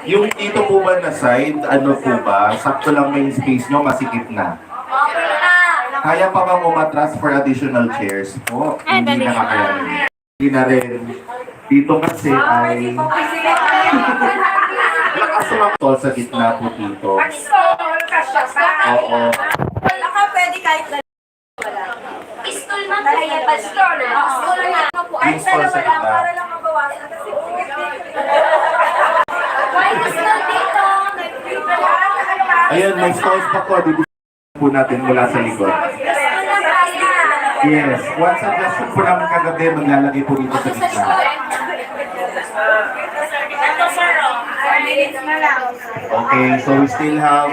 Yung dito po ba na side, ano po ba? Sakto lang may space nyo, masikip na. Kaya pa bang umatras for additional chairs po? Hindi nakakaya. Hindi na rin. Dito kasi ay nakasumangtol sa gitna po dito. Oo. Baka pwede kahit na pistol man kaya pistol na. Pistol na po. Ay, dalawa lang para lang mabawasan kasi why pistol dito? Ayun, may stalls pa po. Bibigyan po natin mula sa likod. Yes. One suggestion po namin kagabi, maglalagay po dito sa gitna. Okay, so we still have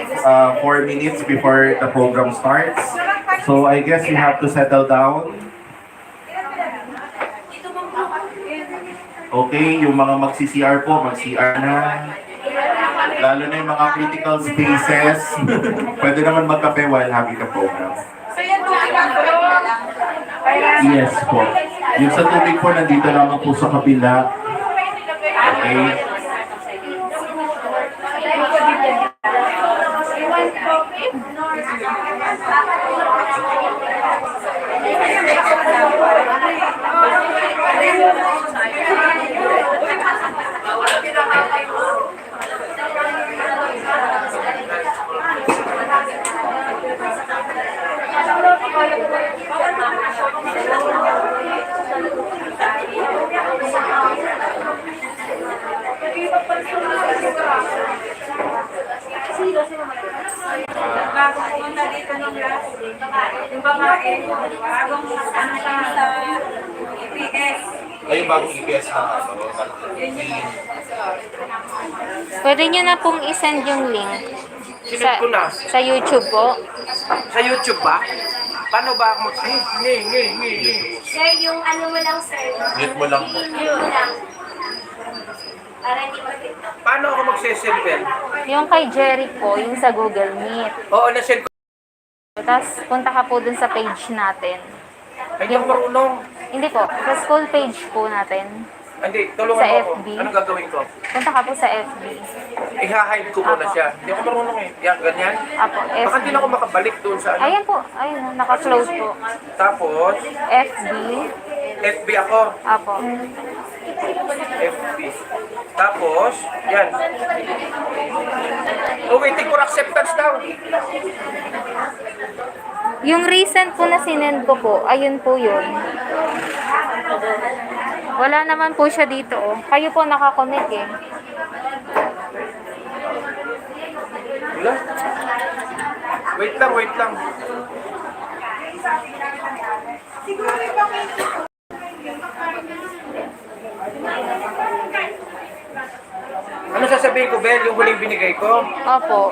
4 minutes before the program starts. So I guess you have to settle down. Okay, yung mga mag-CCR po, mag-CR na. Lalo na yung mga critical spaces. Pwede naman magkape while having the program. Yes po. Yung sa tubig po, nandito naman po sa kabila. Okay. Bago pumunta dito nung last, yung babae, bagong sa EPS. Ay, yung bagong EPS na Pwede nyo na pong isend yung link Sinend ko na. sa YouTube po. Sa YouTube ba? Paano ba ako Sir, yung ano mo lang, sir. Mute mo lang. Mute mo lang. Para hindi makita. Paano ako magse-send? Yung kay Jerry po, yung sa Google Meet. Oo, na-send ko. Tapos punta ka po dun sa page natin. Ay, hindi ako marunong. Hindi po, sa school page po natin. Hindi, tulungan Sa mo ako. FB. Anong gagawin ko? Punta ka po sa FB. I-hide ko muna Apo. siya. Hindi ako marunong eh. Yan, ganyan. Apo, Baka FB. hindi na ako makabalik doon sa ano. Ayan po, ayun, naka-float po. Tapos, FB. FB ako. Apo. FB. Tapos, yan. Oh, waiting for acceptance daw. Yung recent po na sinend ko po, ayun po yun. Wala naman po siya dito. Oh. Kayo po nakakonect eh. Wala. Wait lang, wait lang. Ano sasabihin ko, Ben? Yung huling binigay ko? Opo.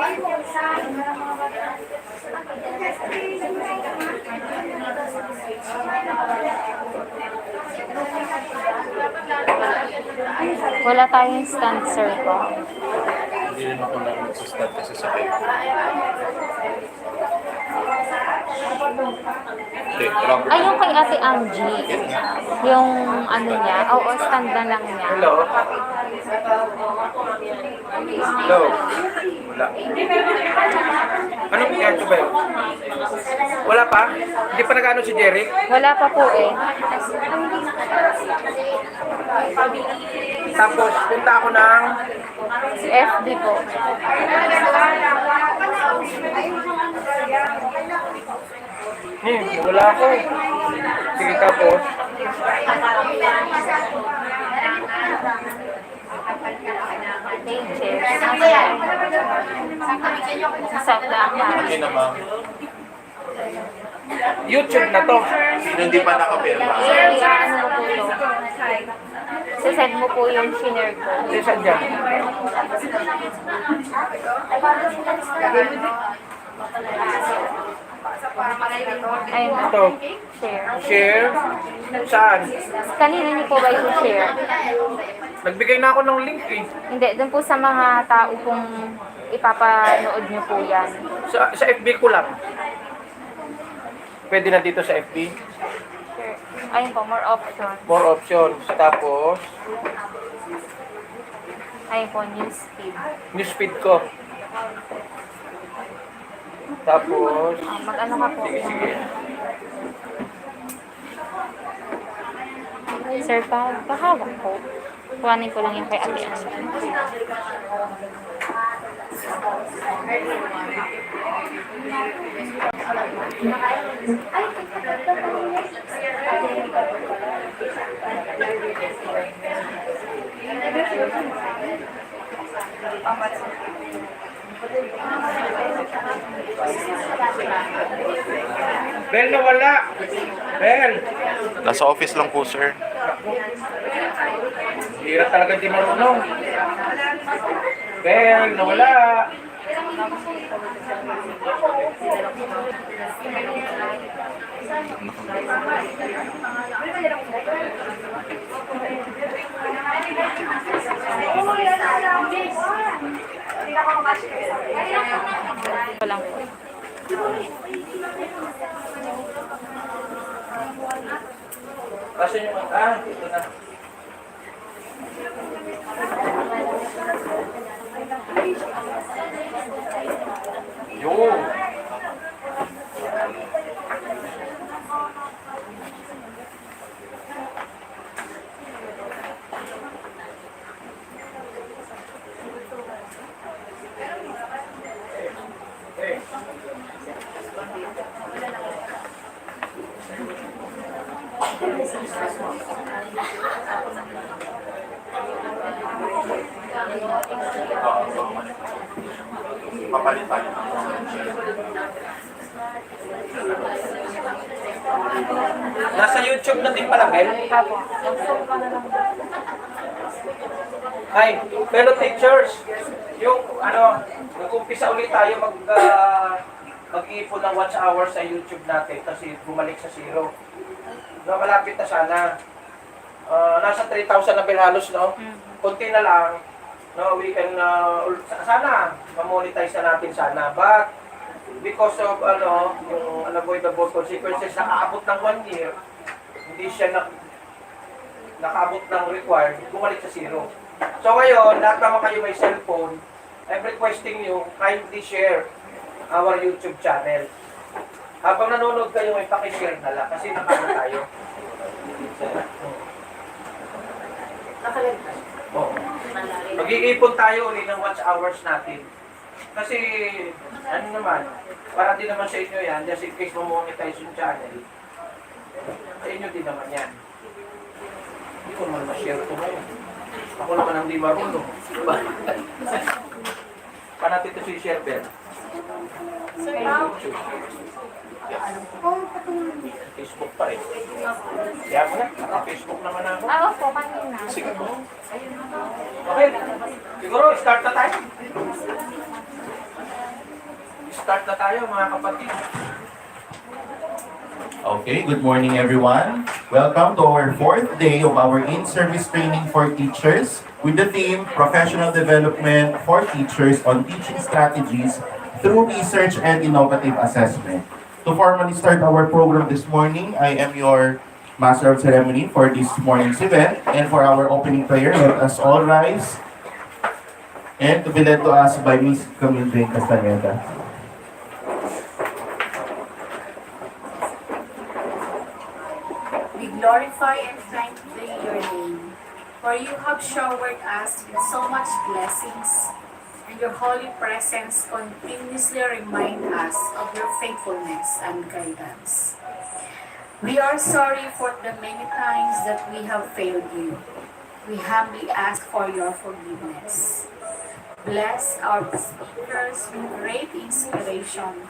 Wala tayong stand, sir po. Hindi rin ako lang mag-start kasi sa kayo. Ay, yung kay Ate Angie. Yung ano niya. Oo, stand na lang niya. Hello? Hello? Wala. Anong ito ba yun? Wala pa? Hindi pa nag-ano si Jerry? Wala pa po eh. Tapos, punta ako ng... FB po. Wala ako. Sige, tapos. Pages. Sa Okay naman. YouTube na to. Sino hindi pa nakapirma? ano mo po ito? Sasend mo po yung shinare ko. Saan dyan? Ayun na. Ito. Share. Share. Saan? Kanina niyo po ba yung share? Nagbigay na ako ng link eh. Hindi, dun po sa mga tao pong ipapanood niyo po yan. Sa FB ko lang. Pwede na dito sa FB. Sure. Ayun po, more options. More options. Tapos, Ayun po, newsfeed. newsfeed ko. Tapos, Mag-ano ka po? sige. Sir, pahawak po. Kuhanin ko lang yung kay Ate Angie. Bel, nawala. Bel. Nasa office lang po, sir. Hirap talaga di marunong. Bel, nawala. Ito lang po. Kasi yung, ito na. Yun. Papalitan. Nasa YouTube na din pala, Bel. Apo. Mag-zoom ka na lang. Hi, fellow teachers. Yung, nag-umpisa ulit tayo mag-iipon ng watch hour sa YouTube natin kasi bumalik sa zero. No, malapit na sana. Nasa 3,000 na halos, no? Kunti na lang. No, we can, sana, ma-monetize na natin sana. But, because of, yung unavoidable consequences, nakaabot ng 1 year, hindi siya nakaabot ng required, bumalik sa zero. So ngayon, lahat naman kayo may cellphone, I'm requesting you, kindly share our YouTube channel. Habang nanonood kayo, may pakishare na lang, kasi nakano tayo. Oh. Mag-iipon tayo ulit ng watch hours natin. Kasi, ano naman, para din naman sa inyo yan, just in case mo-monetize yung channel, sa inyo din naman yan. Hindi ko naman ma-share ito ngayon. Ako naman ang di marunong. Pa natin ito si share, Ben? Facebook pa rin. Kaya mo na, naka-Facebook naman ako. Opo, kanina. Sige po. Okay, siguro start na tayo. Start na tayo mga kapatid. Okay, good morning everyone. Welcome to our 4th day of our in-service training for teachers with the theme Professional Development for Teachers on Teaching Strategies through Research and Innovative Assessment. To formally start our program this morning, I am your Master of Ceremony for this morning's event. And for our opening prayer, let us all rise and to be led to us by Ms. Camille Jane Castaneda. We glorify and thank thee your name, for you have showered us with so much blessings, and your holy presence continuously remind us of your faithfulness and guidance. We are sorry for the many times that we have failed you. We humbly ask for your forgiveness. Bless our speakers with great inspiration,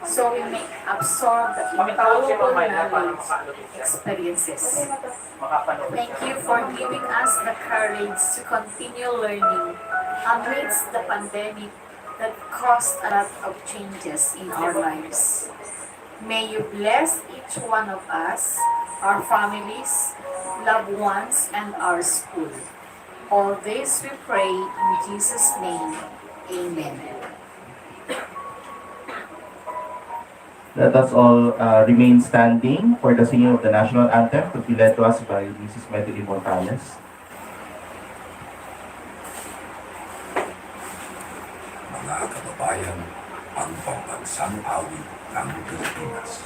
so we may absorb the invaluable knowledge experiences. Thank you for giving us the courage to continue learning amidst the pandemic that caused a lot of changes in our lives. May you bless each one of us, our families, loved ones, and our school. All this we pray in Jesus' name. Amen. Let us all remain standing for the singing of the national anthem to be led to us by Mrs. Medley Morales. Mga kababayan, ang pambansang awit ng Pilipinas.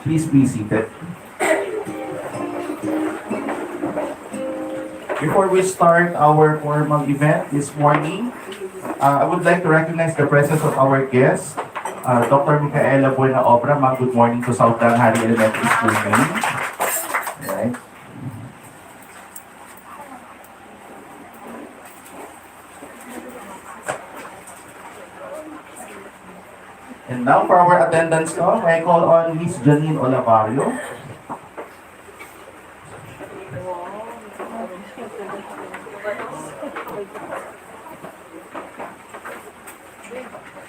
Please be seated. Before we start our formal event this morning, I would like to recognize the presence of our guest, Dr. Micaela Buena Obra. Ma'am, good morning to South Danghari Elementary School Main. Alright. And now for our attendance call, I call on Miss Janine Olavario.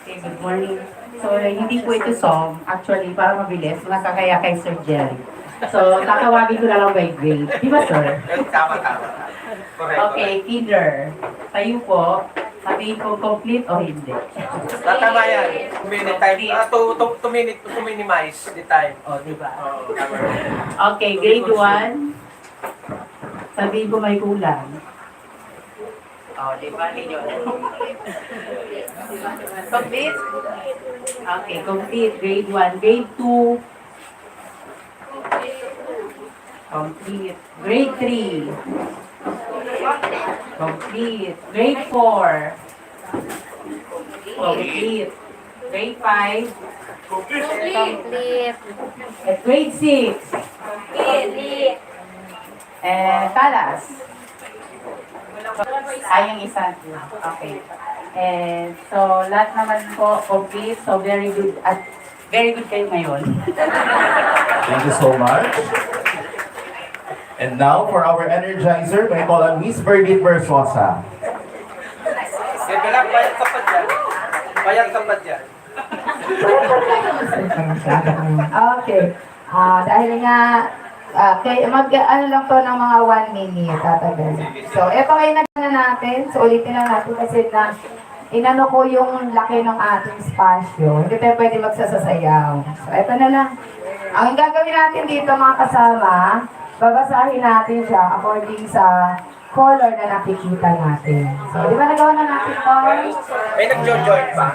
Okay, good morning. So, hindi po ito song. Actually, para mabilis, nakakaya kay Sir Jerry. So, tatawagin ko na lang by grade. Di ba, sir? Tama. Correct. Okay, Peter. Tayo po. Sabihin ko complete o hindi. Tama yan. 2 minute time. To minimize the time. O, di ba? Oh, tama. Okay, grade 1. Sabihin ko may kulang. O, di ba ninyo? Complete? Okay, complete. Grade 1. Grade 2. Complete. Grade 3. Complete. Grade 4. Complete. Grade 5. Complete. At grade 6. And Talas. Yung isa. Okay. And so, lahat naman po complete. So, very good. At very good kayo ngayon. Thank you so much. And now for our energizer, may call on Miss Berdit Versosa. Develop, bayad ka pa dyan. Bayad ka pa dyan. Okay. Dahil nga, ano lang to ng mga 1 minute, tatagal. So, eto kayo na natin. So, ulitin lang natin kasi na inano ko yung laki ng ating spasyo. Hindi tayo pwede magsasasayaw. So, eto na lang. Ang gagawin natin dito mga kasama, babasahin natin siya according sa color na nakikita natin. So, di ba nagawa na natin to? May nag-join pa.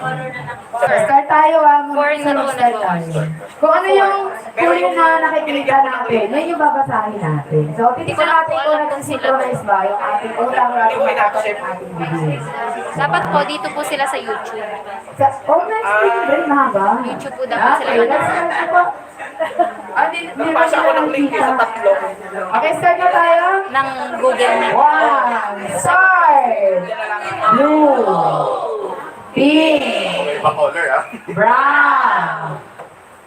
So, start tayo Four na po start tayo. Kung ano yung kulay na nakikita natin, yun yung babasahin natin. So, titignan natin kung nag-synchronize ba yung ating ulang natin matapos ating video. Dapat po, dito po sila sa YouTube. Next week, very mahaba. YouTube po dapat sila Okay, let's manood. start na po. Nagpasa ako ng link sa tatlo. Okay, start na tayo. Ng Google Meet. One, start! Blue, pink, Pa-color ah. brown,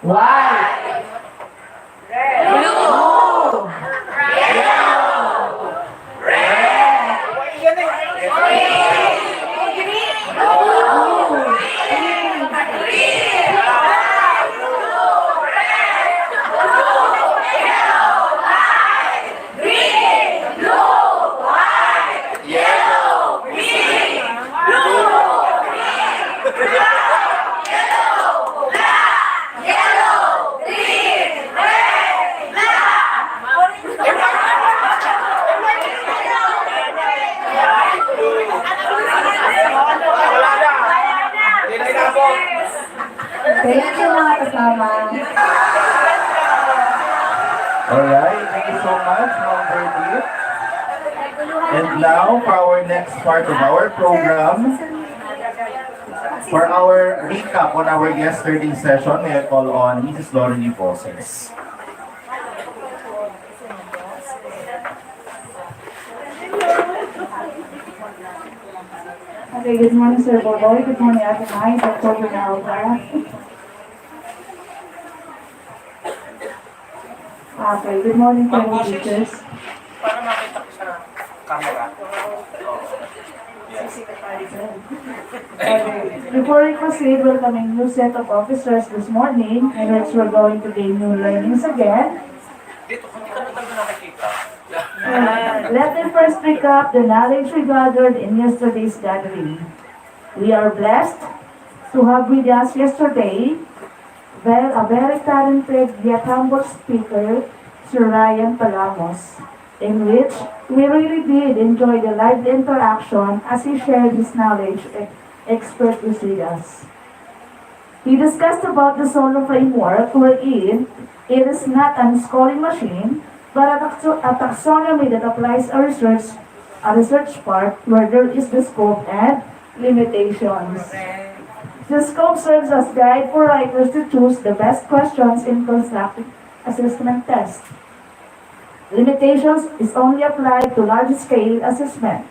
white, blue, yellow, red, Yan eh. Yellow, Alright, thank you so much, Ma'am Bertie. And now, for our next part of our program, for our recap on our yesterday session, may I call on Mrs. Lauren Boses. Okay, good morning, Sir Boboy. Good morning, Ate Mai, Dr. Rinalda. Okay, good morning to all teachers. Para makita ko sa camera. Okay, before we proceed, welcoming new set of officers this morning, in which we're going to gain new learnings again. Dito, hindi ka na talaga nakikita. Let me first recap the knowledge we gathered in yesterday's gathering. We are blessed to have with us yesterday a very talented yet humble speaker, Sir Ryan Palamos, in which we really did enjoy the lively interaction as he shared his knowledge and expertise with us. He discussed about the solo framework wherein it is not a scoring machine, but a taxonomy that applies a research part where there is the scope and limitations. The scope serves as guide for writers to choose the best questions in constructive assessment tests. Limitations is only applied to large-scale assessment.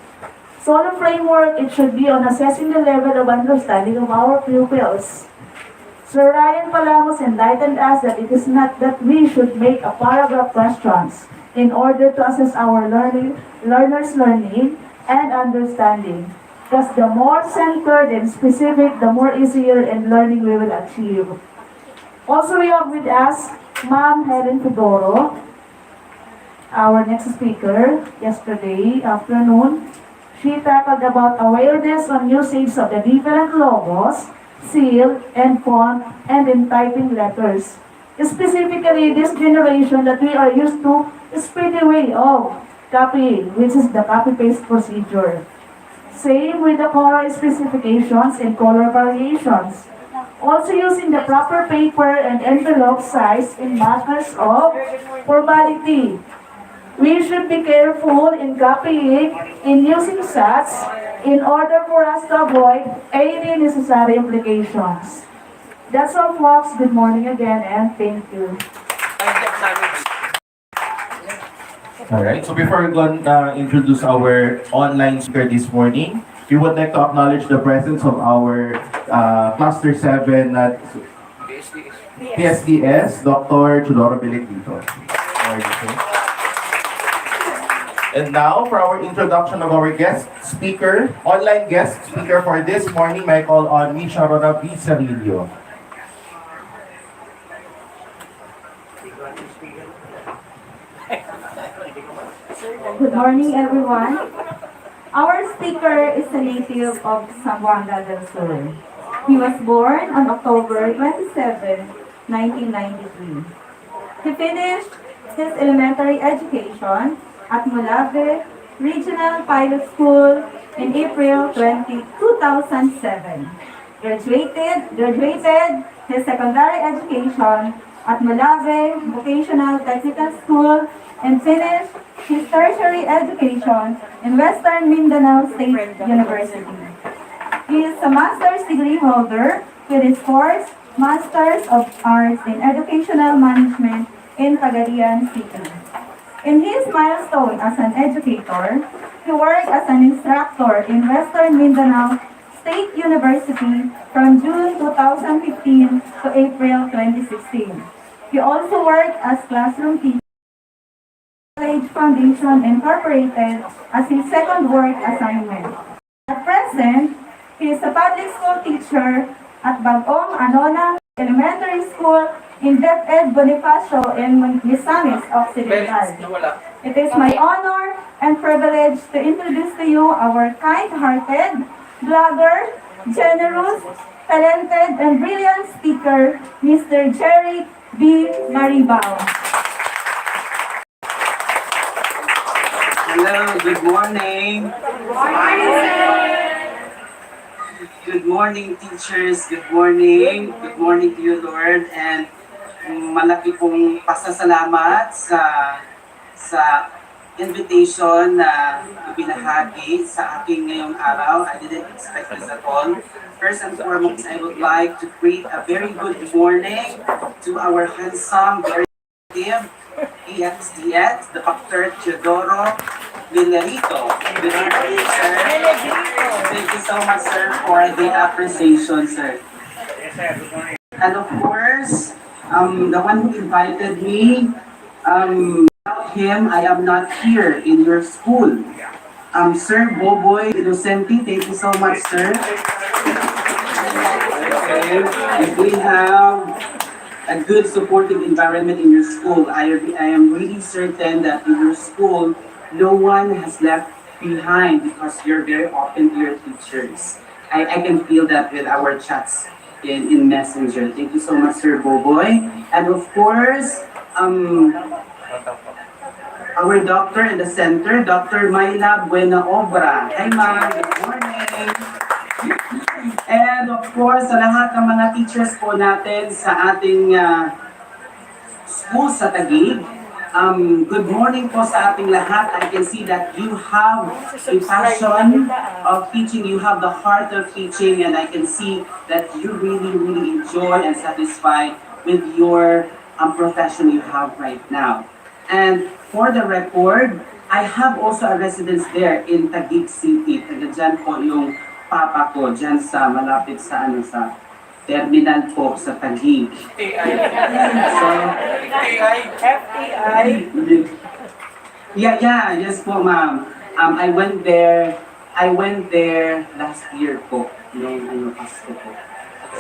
Solo framework, it should be on assessing the level of understanding of our pupils. Sir Ryan Palamos enlightened us that it is not that we should make a paragraph questions in order to assess our learners' learning and understanding. Because the more centered and specific, the more easier in learning we will achieve. Also, we have with us Ma'am Helen Fedoro, our next speaker, yesterday afternoon. She tackled about awareness on usage of the different logos, seal, and font, and in typing letters. Specifically, this generation that we are used to is pretty way of copying, which is the copy-paste procedure. Same with the color specifications and color variations. Also using the proper paper and envelope size in matters of formality. We should be careful in copying, in using such, in order for us to avoid any necessary implications. That's all, folks. Good morning again, and thank you. Alright, so before we go introduce our online speaker this morning, we would like to acknowledge the presence of our Cluster 7 at SDHES, Dr. Chudoro Belicito. And now, for our introduction of our guest speaker, online guest speaker for this morning, may I call on Ms. Sharona B. Sarillo. Good morning, everyone. Our speaker is a native of Zamboanga del Sur. He was born on October 27, 1993. He finished his elementary education at Molave Regional Pilot School in April 2007. Graduated his secondary education at Molave Vocational Technical School and finished his tertiary education in Western Mindanao State University. He is a master's degree holder with his course, Masters of Arts in Educational Management in Cagayan City. In his milestone as an educator, he worked as an instructor in Western Mindanao State University from June 2015 to April 2016. He also worked as classroom teacher at College Foundation Incorporated as his second work assignment. At present, he is a public school teacher at Bagong Anona Elementary School in DepEd Bonifacio in Misamis Occidental. It is my honor and privilege to introduce to you our kind-hearted, blogger, generous, talented, and brilliant speaker, Mr. Jerry B. Maribao. Hello, good morning. Good morning, teachers. Good morning. Good morning to you, Lord. And malaki pong pasasalamat sa invitation na ibinahagi sa aking ngayong araw. I didn't expect this at all. First and foremost, I would like to greet a very good morning to our handsome, very active SDHES, the Dr. Teodoro Villarito. Good morning, sir. Thank you so much, sir, for the appreciation, sir. And of course, the one who invited me, without him, I am not here in your school. Sir Boboy Docente, thank you so much, sir. Okay. If we have a good supportive environment in your school, I am really certain that in your school, no one has left behind because you're very open to your teachers. I can feel that with our chats in Messenger. Thank you so much, Sir Boboy. And of course, our doctor in the center, Dr. Myla Buena Obra. Hi, ma'am. Good morning. And of course, sa lahat ng mga teachers po natin sa ating school sa Taguig, good morning po sa ating lahat. I can see that you have a passion of teaching, you have the heart of teaching, and I can see that you really, really enjoy and satisfied with your profession you have right now. And for the record, I have also a residence there in Taguig City. Taga dyan po yung papa ko, dyan sa malapit sa sa terminal po sa Taguig. So, FTI. yes po, ma'am. I went there last year po, noong Pasko po.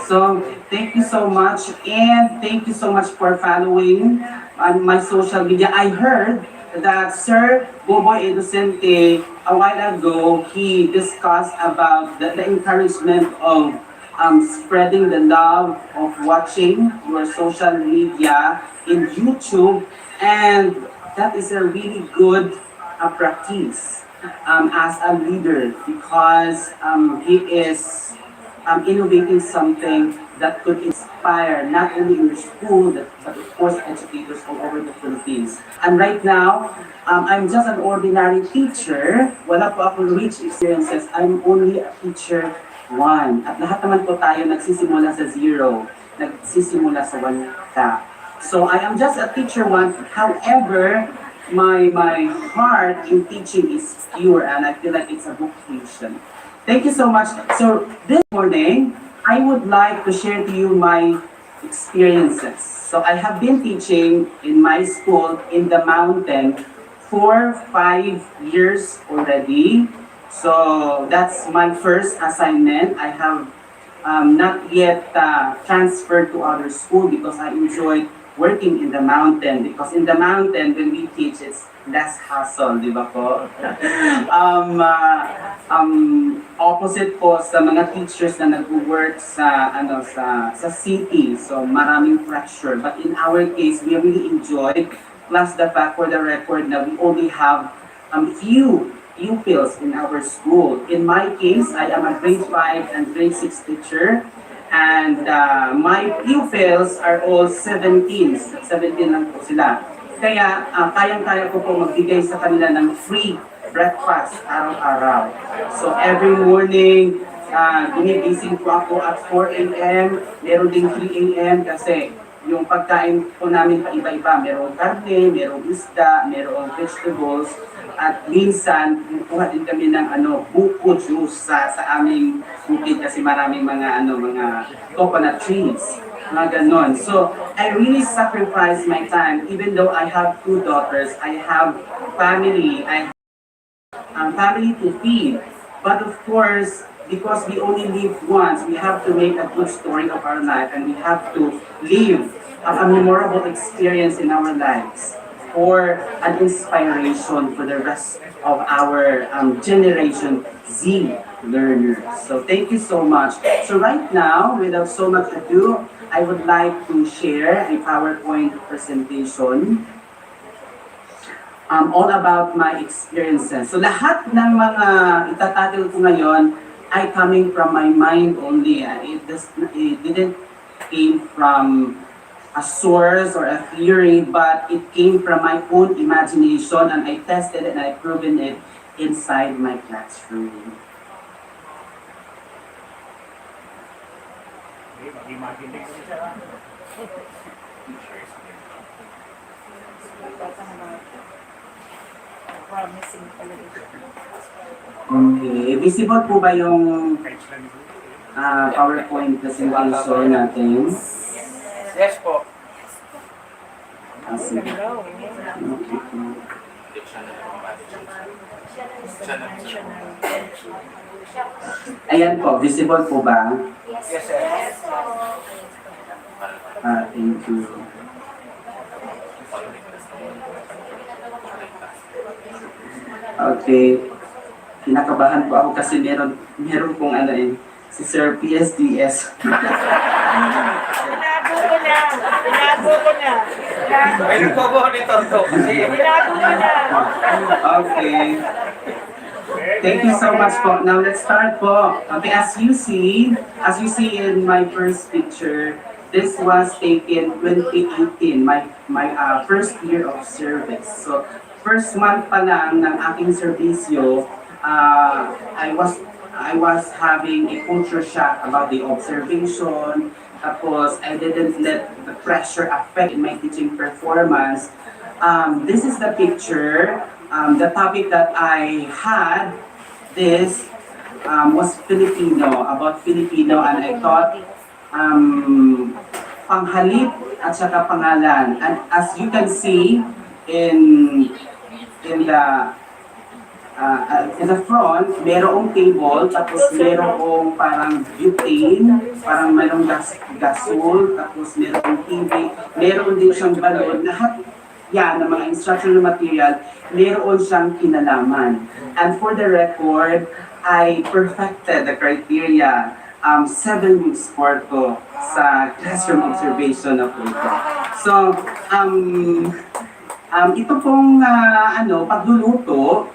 So, thank you so much, and thank you so much for following on my social media. I heard that Sir Boboy Docente, a while ago, he discussed about the encouragement of spreading the love of watching your social media in YouTube, and that is a really good practice as a leader because he is innovating something that could inspire not only in your school but of course educators all over the Philippines. And right now, I'm just an ordinary teacher. Wala po akong rich experiences. I'm only a teacher 1. At lahat naman po tayo nagsisimula sa 0, nagsisimula sa 1. So I am just a teacher 1. However, my heart in teaching is pure and I feel like it's a vocation. Thank you so much. So this morning, I would like to share to you my experiences. So I have been teaching in my school in the mountain for 5 years already. So that's my first assignment. I have not yet transferred to other school because I enjoyed working in the mountain. Because in the mountain, when we teach, it's less hassle, di ba po? Opposite po sa mga teachers na nag-work sa city, so maraming pressure. But in our case, we really enjoyed, plus the fact for the record na we only have few pupils in our school. In my case, I am a grade 5 and grade 6 teacher, and my pupils are all 17 lang po sila. Kaya kayang-kaya ko po magbigay sa kanila ng free breakfast araw-araw. So every morning, ginigising po ako at 4 a.m., meron ding 3 a.m. kasi yung pagkain po namin pa-iba-iba. Merong karne, merong isda, merong vegetables, at minsan, kuha din kami ng buko juice sa aming bukid kasi maraming mga coconut trees. Mga ganon. So, I really sacrifice my time. Even though I have 2 daughters, I have family, I have family to feed. But of course, because we only live once, we have to make a good story of our life and we have to live a memorable experience in our lives or an inspiration for the rest of our Generation Z learners. So thank you so much. So right now, without so much ado, I would like to share a PowerPoint presentation all about my experiences. So lahat ng mga itatagal ko ngayon ay coming from my mind only. It didn't came from a source or a theory, but it came from my own imagination, and I tested it and I proven it inside my classroom. Okay, visible po ba yung PowerPoint presentation natin? Yes po. Sige. Ayan po, visible po ba? Yes, sir. Thank you. Okay. Kinakabahan po ako kasi meron pong si Sir PSDS. Binago ko na. May nagpo-monitor to kasi. Binago ko na. Okay. Thank you so much po. Now let's start po. Okay, as you see in my first picture, this was taken 2018, my first year of service. So, first month pa lang ng aking serbisyo, I was having a culture shock about the observation. Tapos, I didn't let the pressure affect my teaching performance. This is the picture. The topic that I had was Filipino, about Filipino, and I thought panghalip at saka pangalan. And as you can see in the front, merong table, tapos merong parang butane, parang mayroong gasol, tapos merong TV, meron din siyang balon, lahat yan ng mga instructional material, meron siyang kinalaman. And for the record, I perfected the criteria 7 weeks for ko sa classroom observation na po ito. So, ito pong pagluluto,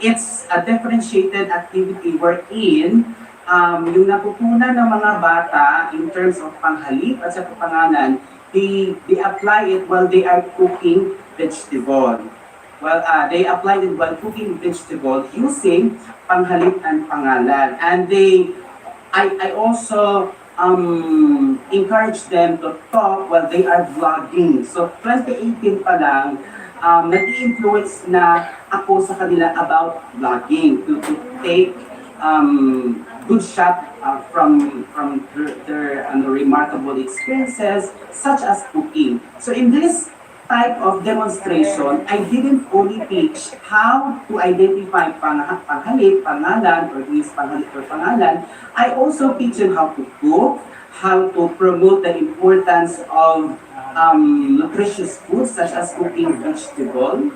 it's a differentiated activity wherein yung natutunan ng mga bata in terms of panghalip at sa pangalan, they apply it while they are cooking vegetable. Well, they applied it while cooking vegetable using panghalip and pangalan. And I also encourage them to talk while they are vlogging. So 2018 pa lang, nag-i-influence na ako sa kanila about vlogging to take good shot from their remarkable experiences such as cooking. So in this type of demonstration, I didn't only teach how to identify panghalip, pangalan, or these panghalip or pangalan. I also teach them how to cook, how to promote the importance of nutritious foods such as cooking vegetable,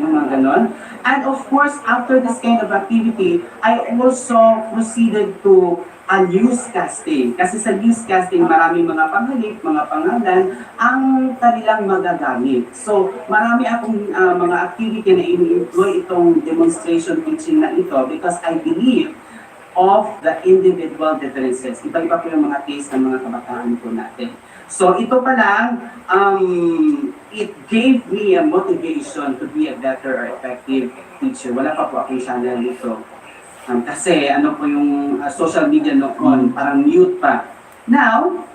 yung mga ganon. And of course, after this kind of activity, I also proceeded to a newscasting. Kasi sa newscasting, maraming mga panghalip, mga pangalan, ang kanilang magagamit. So, marami akong mga activity na ini-employ itong demonstration teaching na ito because I believe of the individual differences. Iba-iba po yung mga taste ng mga kabataan po natin. So, ito pa lang, it gave me a motivation to be a better or effective teacher. Wala pa po akong channel dito. Kasi ano po yung social media noon, parang mute pa. Now,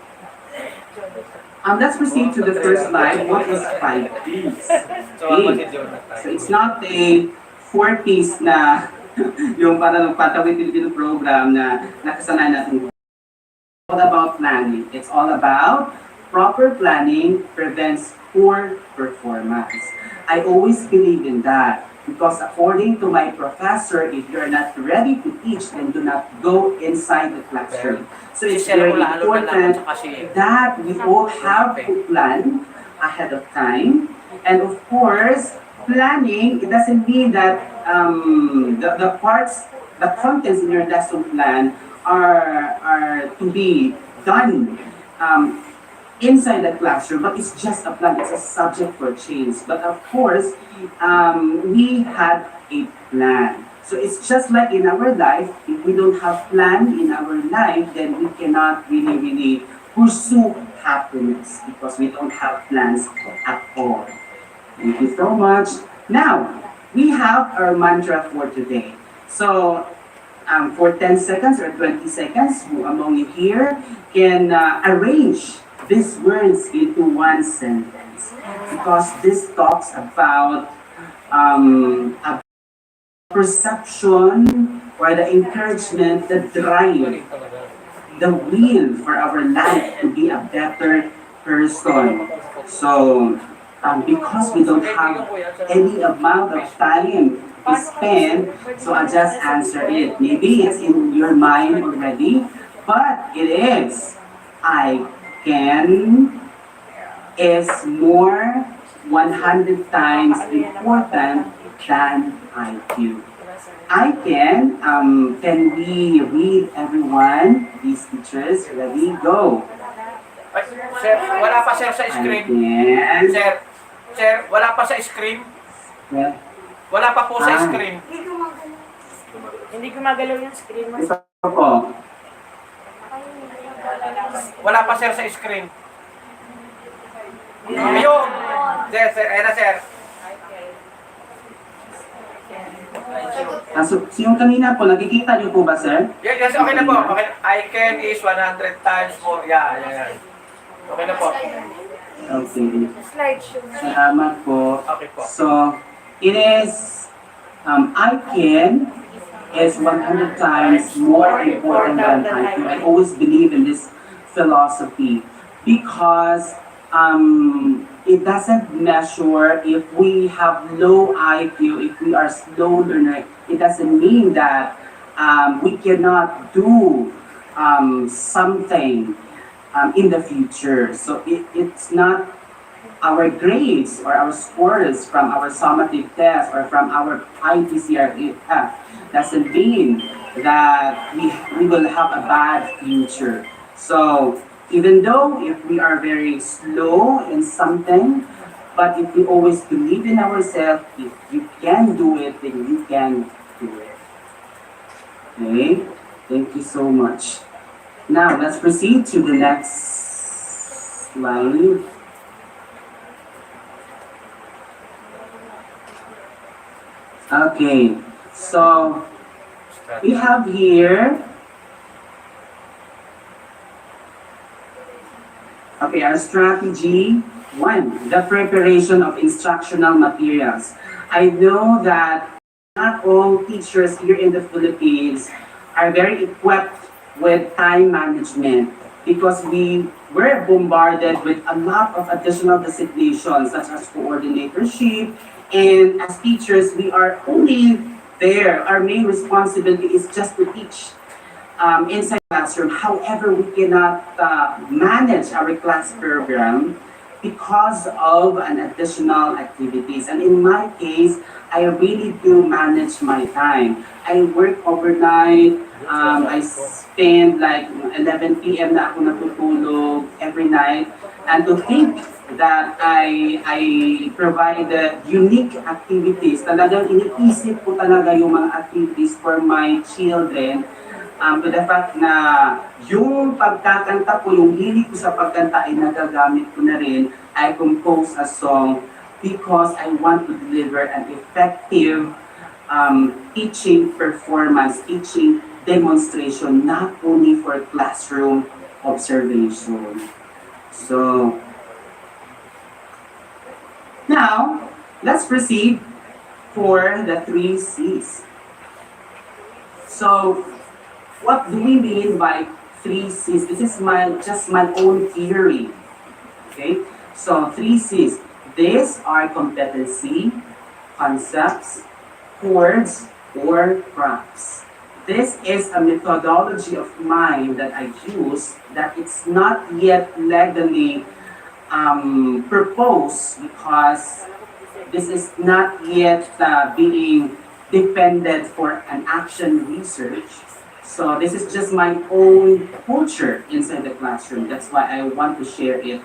let's proceed to the first slide. What is 5Ps? Okay. So it's not a 4Ps na yung parang patawid Filipino program na nakasanay natin. It's all about planning. It's all about proper planning prevents poor performance. I always believe in that. Because according to my professor, if you're not ready to teach, then do not go inside the classroom. So it's very important that we all have to plan ahead of time. And of course, planning, it doesn't mean that the contents in your lesson plan are to be done inside the classroom, but it's just a plan, it's a subject for change. But of course, we had a plan. So it's just like in our life, if we don't have plan in our life, then we cannot really pursue happiness because we don't have plans at all. Thank you so much. Now, we have our mantra for today. So, for 10 seconds or 20 seconds, who among you here can arrange these words into one sentence? Because this talks about a perception or the encouragement, the drive, the will for our life to be a better person. So, because we don't have any amount of time to spend, so I just answer it. Maybe it's in your mind already, but it is. I can is more 100 times important than I do. I can we read everyone, these teachers, ready, go. Ay, sir, wala pa sir sa I screen. can. Sir, wala pa sa screen. Well, Wala pa po sa screen. Hindi gumagalaw yung screen mo. ito po. Wala pa sir sa screen. Ayun. Sir, ayun na sir. So yung kanina po, nakikita niyo po ba, sir? Yes, okay na po. Okay. I can is 100 times more. Yeah. Okay na po. Okay. Salamat po. Okay po. So, it is, I can is 100 times more important than I do. I always believe in this philosophy because it doesn't measure if we have low IQ, if we are slow learner. It doesn't mean that we cannot do something in the future. So it's not our grades or our scores from our summative test or from our IPCRF doesn't mean that we will have a bad future. So even though if we are very slow in something, but if we always believe in ourselves, if you can do it, then you can do it. Okay? Thank you so much. Now, let's proceed to the next slide. Okay, so we have here, okay, our strategy. 1, the preparation of instructional materials. I know that not all teachers here in the Philippines are very equipped with time management because we were bombarded with a lot of additional designations such as coordinatorship, and as teachers, we are only there. Our main responsibility is just to teach inside the classroom. However, we cannot manage our class program because of an additional activities. And in my case, I really do manage my time. I work overnight. I spend like 11 p.m. na ako natutulog every night. And to think that I provide unique activities, talagang iniisip ko talaga yung mga activities for my children. To the fact na yung pagkakanta ko, yung hilig ko sa pagkanta ay nagagamit ko na rin. I compose a song because I want to deliver an effective teaching performance, teaching demonstration, not only for classroom observation. So, now, let's proceed for the 3 C's. So, what do we mean by 3 C's? This is just my own theory. Okay? So 3 C's. These are competency, concepts, words, or crafts. This is a methodology of mine that I use that it's not yet legally proposed because this is not yet being defended for an action research. So this is just my own culture inside the classroom. That's why I want to share it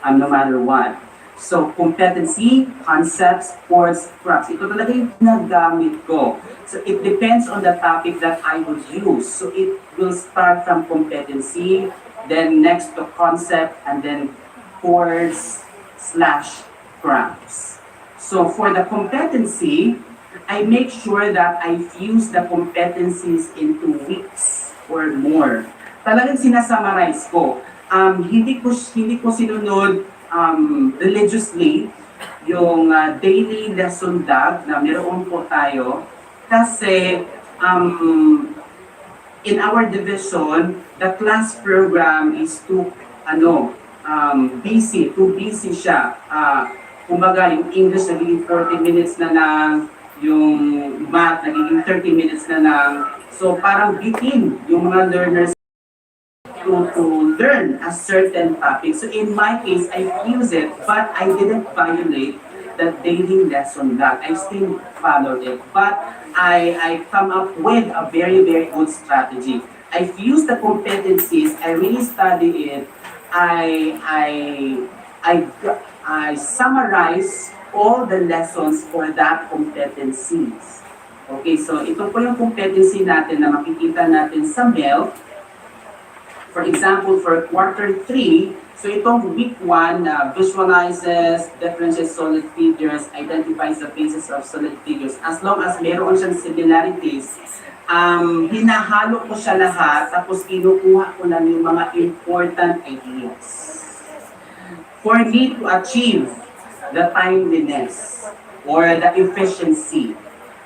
no matter what. So competency, concepts, words, crafts. Ito talaga yung nagamit ko. So it depends on the topic that I would use. So it will start from competency, then next to concept, and then chords slash graphs. So for the competency, I make sure that I fuse the competencies into weeks or more. Talagang sinasummarize ko. Hindi ko sinunod religiously yung daily lesson log na meron po tayo kasi in our division, the class program is too busy siya. Kumbaga, yung English nagiging 40 minutes na lang, yung math nagiging 30 minutes na lang. So parang bitin yung mga learners to learn a certain topic. So in my case, I use it, but I didn't violate the daily lesson log. I still followed it, but I come up with a very, very good strategy. I use the competencies, I really study it, I summarize all the lessons for that competencies. Okay, so ito po yung competency natin na makikita natin sa MEL. For example, for quarter 3, so itong week 1, visualizes, differentiates solid figures, identifies the basis of solid figures. As long as meron siyang similarities, hinahalo ko siya lahat, tapos kinukuha ko lang yung mga important ideas. For me to achieve the timeliness or the efficiency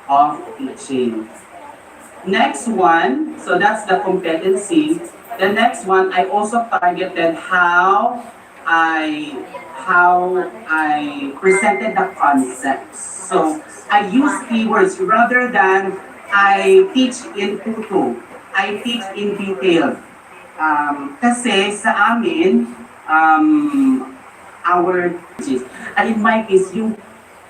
of teaching. Next one, so that's the competency. The next one, I also targeted how I presented the concepts. So I use keywords rather than I teach in tutu. I teach in detail. Kasi sa amin, our teachers, and in my case, yung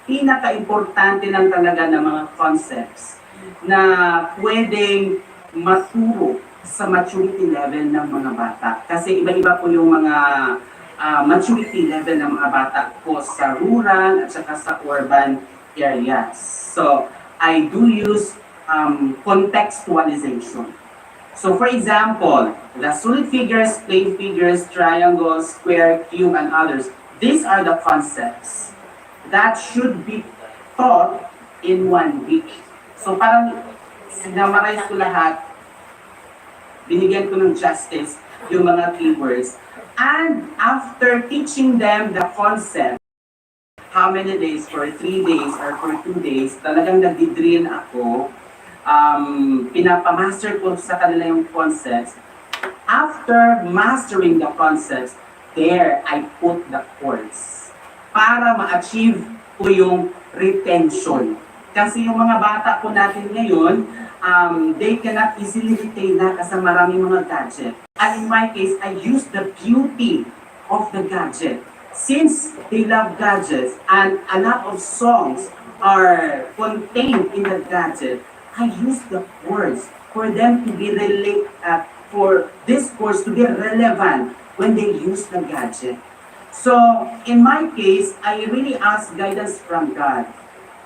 pinaka-importante lang talaga ng mga concepts na pwedeng maturo sa maturity level ng mga bata. Kasi iba-iba po yung mga maturity level ng mga bata po sa rural at saka sa urban areas. So, I do use contextualization. So, for example, the solid figures, plane figures, triangles, square, cube, and others, these are the concepts that should be taught in 1 week. So, parang sinamarize ko lahat, binigyan ko ng justice yung mga keywords. And after teaching them the concept, how many days, for 3 days or for 2 days, talagang nag-drill ako, pinapamaster ko sa kanila yung concepts. After mastering the concepts, there I put the chords para ma-achieve ko yung retention. Kasi yung mga bata po natin ngayon, they cannot easily retain na kasi maraming mga gadget. And in my case, I use the beauty of the gadget. Since they love gadgets and a lot of songs are contained in the gadget, I use the words for them to be for this course to be relevant when they use the gadget. So, in my case, I really ask guidance from God.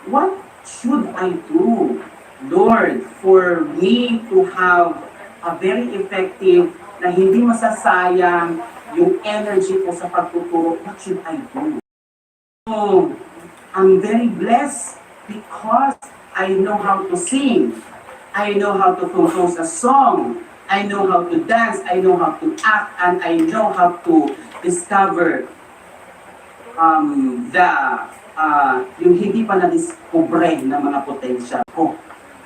What should I do, Lord, for me to have a very effective na hindi masasayang yung energy ko sa pagtuturo? What should I do? So, I'm very blessed because I know how to sing. I know how to compose a song. I know how to dance. I know how to act. And I know how to discover yung hindi pa na-discover na mga potential ko.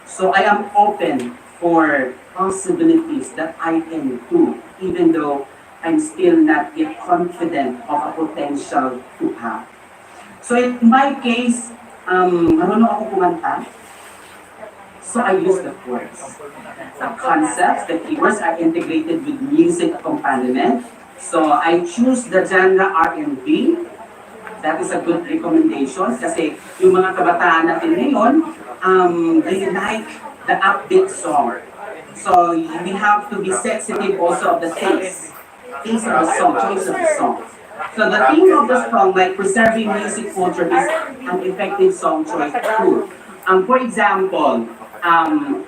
So I am open for possibilities that I can do, even though I'm still not yet confident of a potential to have. So in my case, marunong ako kumanta. So I use the chords. The concepts, the keywords are integrated with music accompaniment. So I choose the genre R&B. That is a good recommendation kasi yung mga kabataan natin ngayon, they like the upbeat song. So we have to be sensitive also of the taste of the song, choice of the song. So the theme of the song, like preserving music culture, is an effective song choice tool. For example,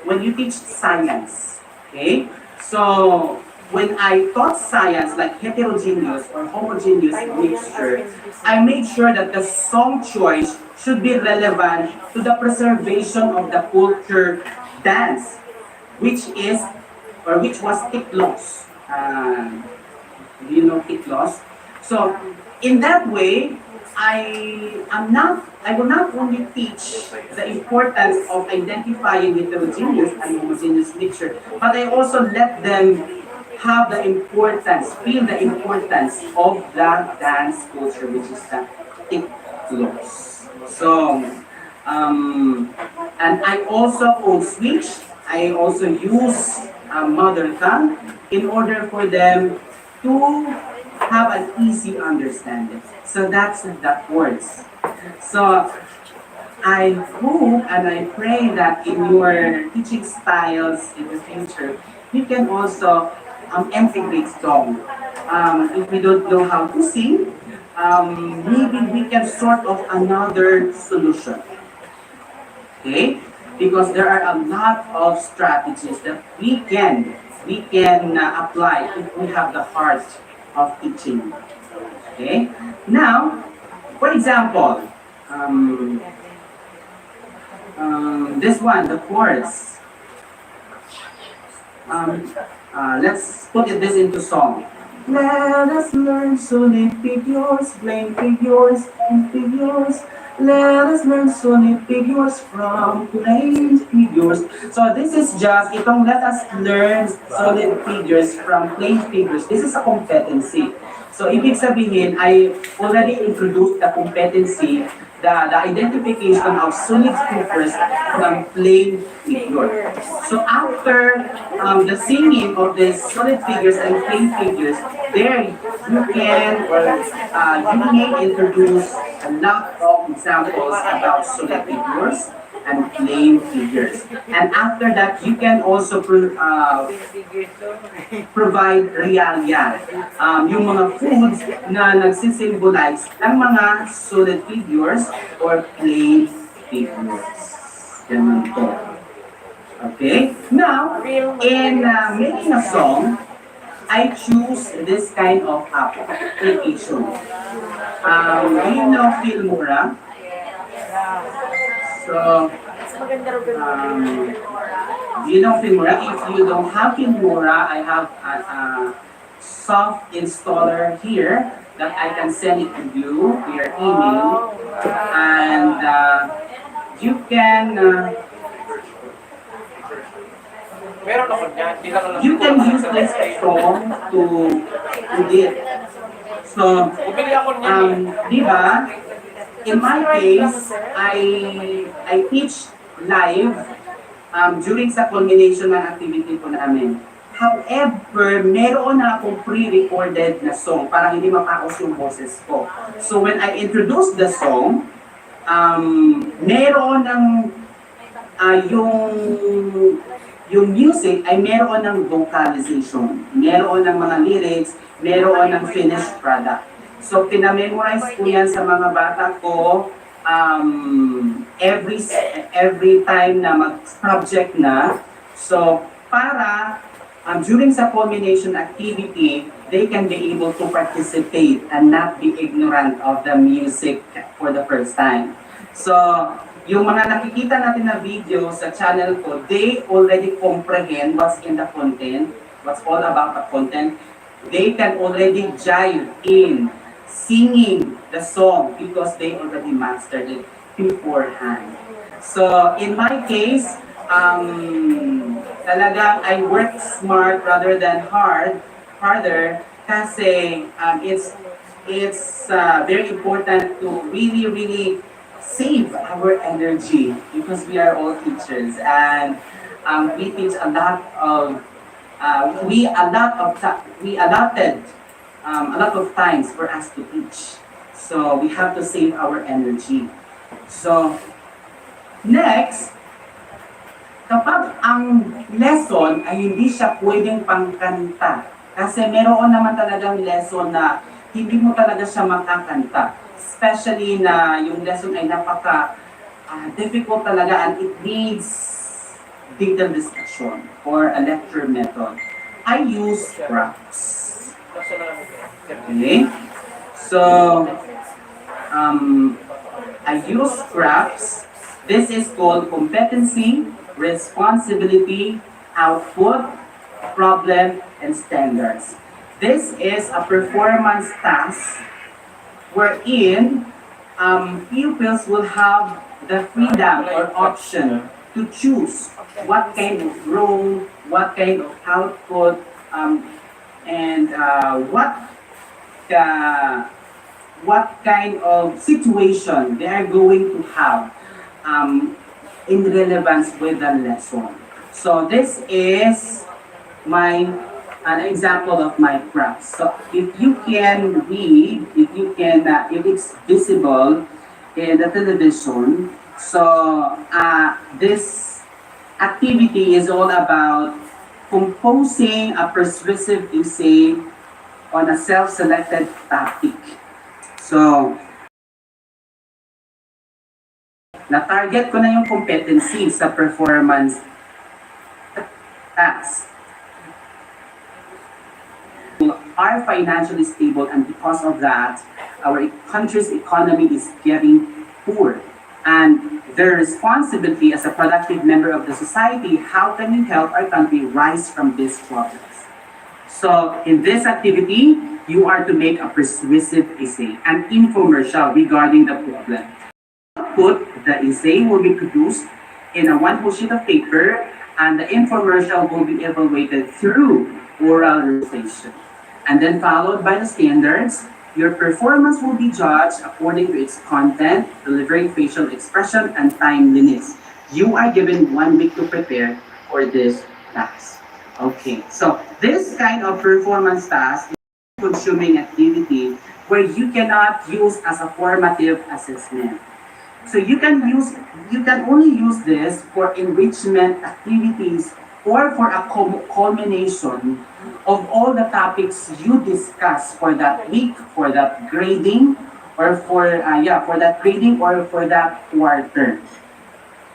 when you teach science, okay? So when I taught science like heterogeneous or homogeneous mixture, I made sure that the song choice should be relevant to the preservation of the culture dance, which is or which was Tiklos. Do you know Tiklos? So in that way, I will not only teach the importance of identifying heterogeneous and homogeneous mixture, but I also let them have the importance, feel the importance of the dance culture, which is the Tiklos. So, and I also code switch. I also use mother tongue in order for them to have an easy understanding. So that's the words. So I hope and I pray that in your teaching styles in the future, you can also integrate song. If we don't know how to sing, maybe we can sort of another solution. Okay? Because there are a lot of strategies that we can apply if we have the heart of teaching. Okay? Now, for example, this one, the chords. Let's put this into song. Let us learn solid figures, plain figures, and figures. Let us learn solid figures from plain figures. So this is just, itong let us learn solid figures from plain figures. This is a competency. So ibig sabihin, I already introduced the competency, the identification of solid figures from plain figures. So after the singing of the solid figures and plain figures, there you can you may introduce a lot of examples about solid figures and plain figures. And after that, you can also provide realia, yung mga foods na nagsisimbolize ng mga solid figures or plain figures. Ganun po. Okay? Now, in making a song, I choose this kind of application. Do you know Filmora? So, do you know Filmora? If you don't have Filmora, I have a soft installer here that I can send it to you to your email, and you can use this phone to edit. So, di ba? In my case, I teach live during sa culmination ng activity po namin. However, meron na akong pre-recorded na song para hindi mapaos yung boses ko. So when I introduce the song, meron ng yung music ay meron ng vocalization, meron ng mga lyrics, meron ng finished product. So, pinamemorize ko yan sa mga bata ko every time na mag-project na. So, para during sa culmination activity, they can be able to participate and not be ignorant of the music for the first time. So, yung mga nakikita natin na video sa channel ko, they already comprehend what's in the content, what's all about the content. They can already jive in singing the song because they already mastered it beforehand. So, in my case, talagang I work smart rather than harder kasi it's very important to really save our energy because we are all teachers and we teach a lot of we allotted a lot of times for us to teach. So we have to save our energy. So next, kapag ang lesson ay hindi siya pwedeng pangkanta, kasi meron naman talagang lesson na hindi mo talaga siya makakanta. Especially na yung lesson ay difficult talaga and it needs detailed discussion or a lecture method. I use graphs. Okay? So, I use graphs. This is called competency, responsibility, output, problem, and standards. This is a performance task wherein pupils will have the freedom or option to choose what kind of role, what kind of output, and what kind of situation they are going to have in relevance with the lesson. So this is an example of my graphs. So if you can read, if it's visible in the television, so this activity is all about composing a persuasive essay on a self-selected topic. So, na-target ko na yung competency sa performance task. Are financially stable, and because of that, our country's economy is getting poor. And their responsibility as a productive member of the society, how can we help our country rise from these problems? So in this activity, you are to make a persuasive essay, an infomercial regarding the problem. The essay will be produced in a one whole sheet of paper, and the infomercial will be evaluated through oral recitation. And then followed by the standards, your performance will be judged according to its content, delivering facial expression, and timeliness. You are given 1 week to prepare for this task. Okay, so this kind of performance task is a consuming activity where you cannot use as a formative assessment. So you can only use this for enrichment activities or for a culmination of all the topics you discuss for that week, for that grading, or for that grading or for that quarter.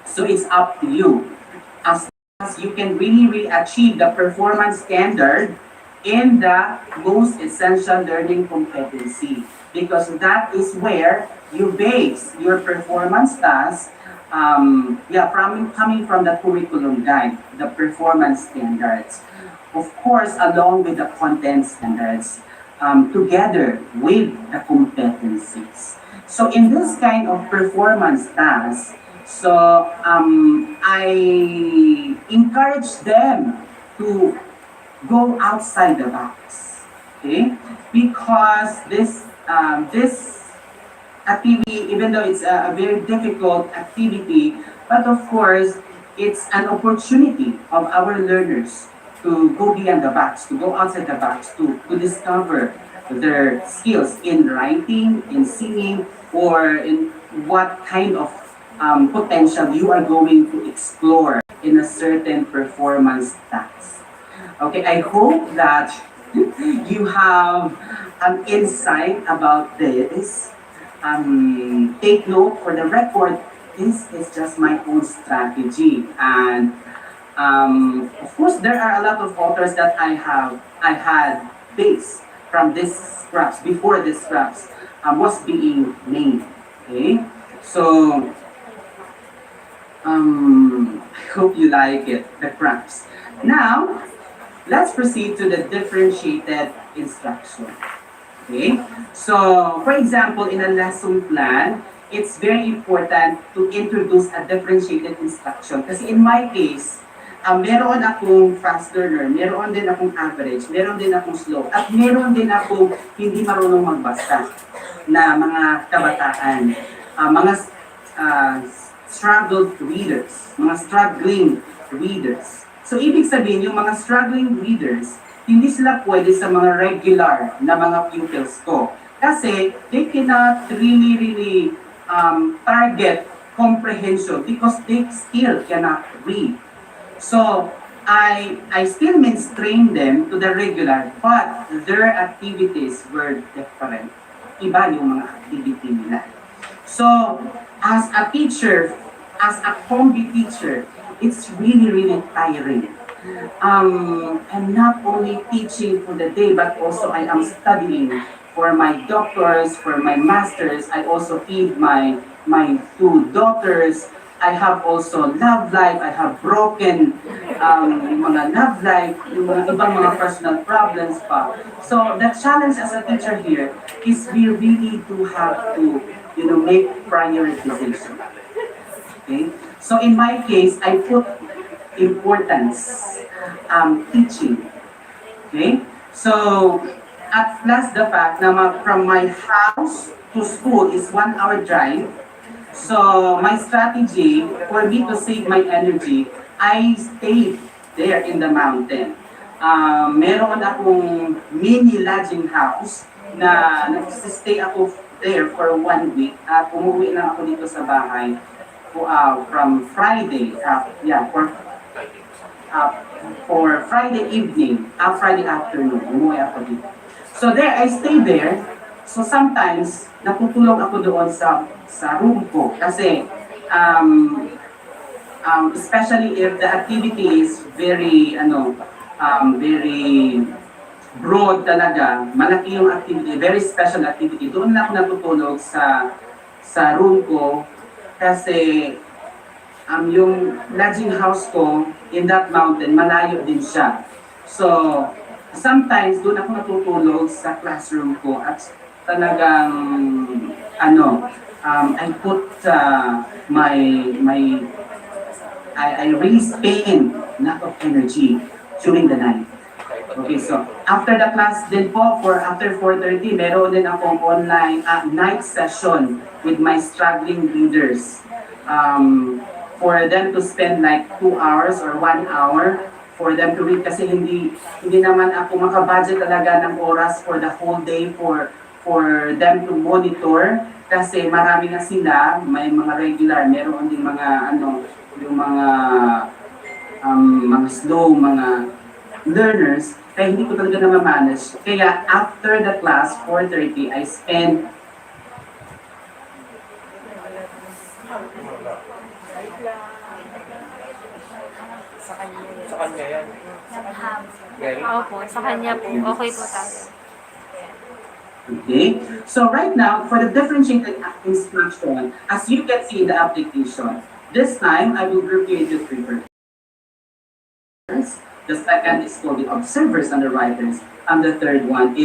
So it's up to you. As long as you can really achieve the performance standard in the most essential learning competency, because that is where you base your performance task coming from the curriculum guide, the performance standards. Of course, along with the content standards, together with the competencies. So in this kind of performance task, I encourage them to go outside the box, okay? Because this activity, even though it's a very difficult activity, but of course, it's an opportunity of our learners to go beyond the box, to go outside the box, to discover their skills in writing, in singing, or in what kind of potential you are going to explore in a certain performance task. Okay, I hope that you have an insight about this. Take note for the record, this is just my own strategy, and of course there are a lot of authors that I had based from this scraps before this scraps was being made. Okay, so I hope you like it, the scraps. Now let's proceed to the differentiated instruction. Okay, so for example, in a lesson plan, it's very important to introduce a differentiated instruction. Kasi in my case, meron akong fast learner, meron din akong average, meron din akong slow, at meron din akong hindi marunong magbasa na mga kabataan, mga struggled readers, mga struggling readers. So ibig sabihin, yung mga struggling readers, hindi sila pwede sa mga regular na mga pupils ko. Kasi they cannot really target comprehension because they still cannot read. So I still mainstream them to the regular, but their activities were different. Iba yung mga activity nila. So as a teacher, as a combi teacher, it's really tiring. I'm not only teaching for the day, but also I am studying for my doctors, for my masters. I also feed my two daughters. I have also love life. I have broken mga love life, yung mga ibang mga personal problems pa. So the challenge as a teacher here is we really do have to, make prioritization. Okay? So in my case, I put importance teaching. Okay? So at last the fact na from my house to school is 1 hour drive. So my strategy for me to save my energy, I stayed there in the mountain. Meron akong mini lodging house na nagsistay ako there for 1 week at umuwi lang ako dito sa bahay from Friday, for Friday evening, Friday afternoon, umuwi ako dito. So there, I stay there. So sometimes, natutulog ako doon sa room ko kasi especially if the activity is very very broad talaga, malaki yung activity, very special activity. Doon na ako natutulog sa room ko kasi yung lodging house ko in that mountain, malayo din siya. So, sometimes doon ako natutulog sa classroom ko at talagang I put I really spend a lot of energy during the night. Okay, so after the class din po, after 4:30, meron din akong online night session with my struggling leaders. For them to spend like 2 hours or 1 hour for them to read kasi hindi naman ako makabudget talaga ng oras for the whole day for them to monitor kasi marami na sila, may mga regular, meron din mga yung mga slow, mga learners, kaya hindi ko talaga na ma-manage. Kaya after the class, 4:30, I spend Sa kanya yan. Opo, sa kanya po. Okay po tayo. Okay, so right now, for the differentiated instruction, as you can see in the application, this time I will group you into 3 groups. The second is called the observers and the writers, and the third one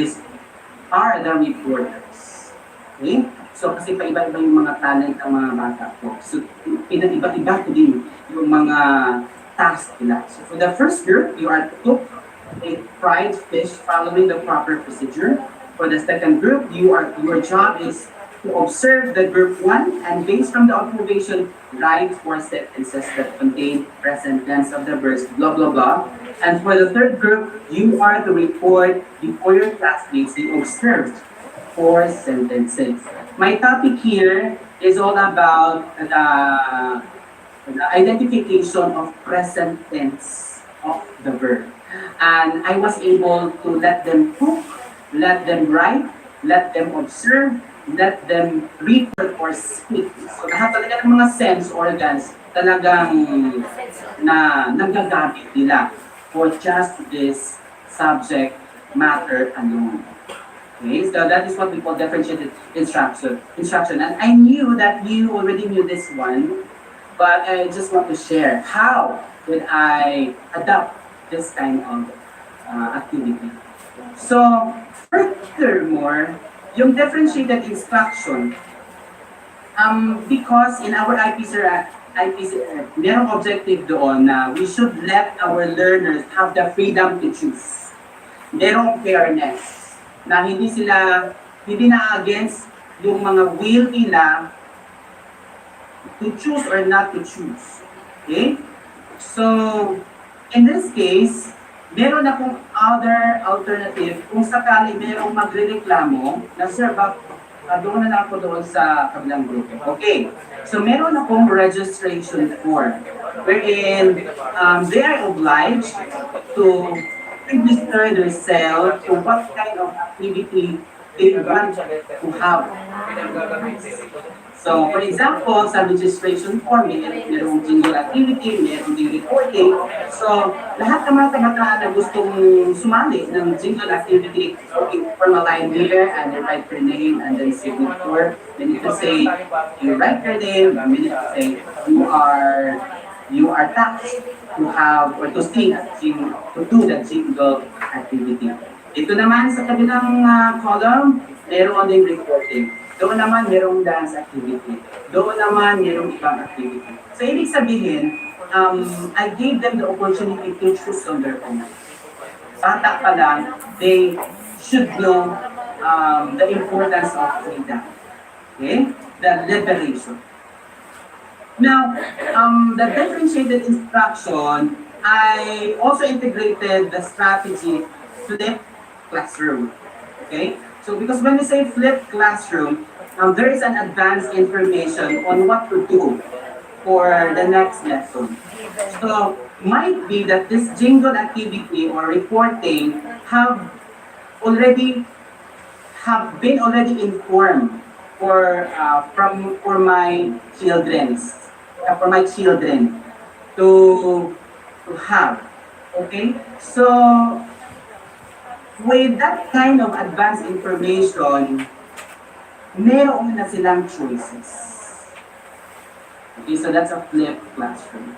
are the reporters. Okay, so kasi paiba-iba yung mga talent ng mga bata po. So pinag-iba-iba ko din yung mga tasks nila. So for the first group, you are to cook a fried fish following the proper procedure. For the second group, your job is to observe the group 1 and based from the observation, write 4 sentences that contain present tense of the verbs, blah, blah, blah. And for the third group, you are to report before your classmates the observed 4 sentences. My topic here is all about the identification of present tense of the verb. And I was able to let them cook, let them write, let them observe, let them report or speak. So lahat talaga ng mga sense organs talagang nagagamit nila for just this subject matter alone. Okay, so that is what we call differentiated instruction. And I knew that you already knew this one, but I just want to share how would I adopt this kind of activity. So, furthermore, yung differentiated instruction, because in our IPC, merong objective doon na we should let our learners have the freedom to choose. Merong fairness na hindi na against yung mga will nila to choose or not to choose. Okay? So, in this case, meron akong other alternative kung sakali merong magrereklamo na sir, doon na lang ako doon sa kabilang grupo. Okay, so meron akong registration form wherein they are obliged to register themselves to what kind of activity they want to have. So, for example, sa registration form, merong jingle activity, merong din recording. So, lahat ng mga kabataan na gustong sumali ng jingle activity, you form a line here, and you write your name, and then signature. Then you say, you write your name, and then you say, you are tasked to have, or to sing, to do the jingle activity. Ito naman sa kabilang column, meron din recording. Doon naman merong dance activity. Doon naman merong ibang activity. So, ibig sabihin, I gave them the opportunity to choose on their own. Bata pa lang, they should know the importance of freedom. Okay? The liberation. Now, the differentiated instruction, I also integrated the strategy flip classroom. Okay? So, because when we say flip classroom, there is an advanced information on what to do for the next lesson. So, might be that this jingle activity or reporting have been already informed for my children to have. Okay, so with that kind of advanced information, meron na silang choices. Okay, so that's a flipped classroom.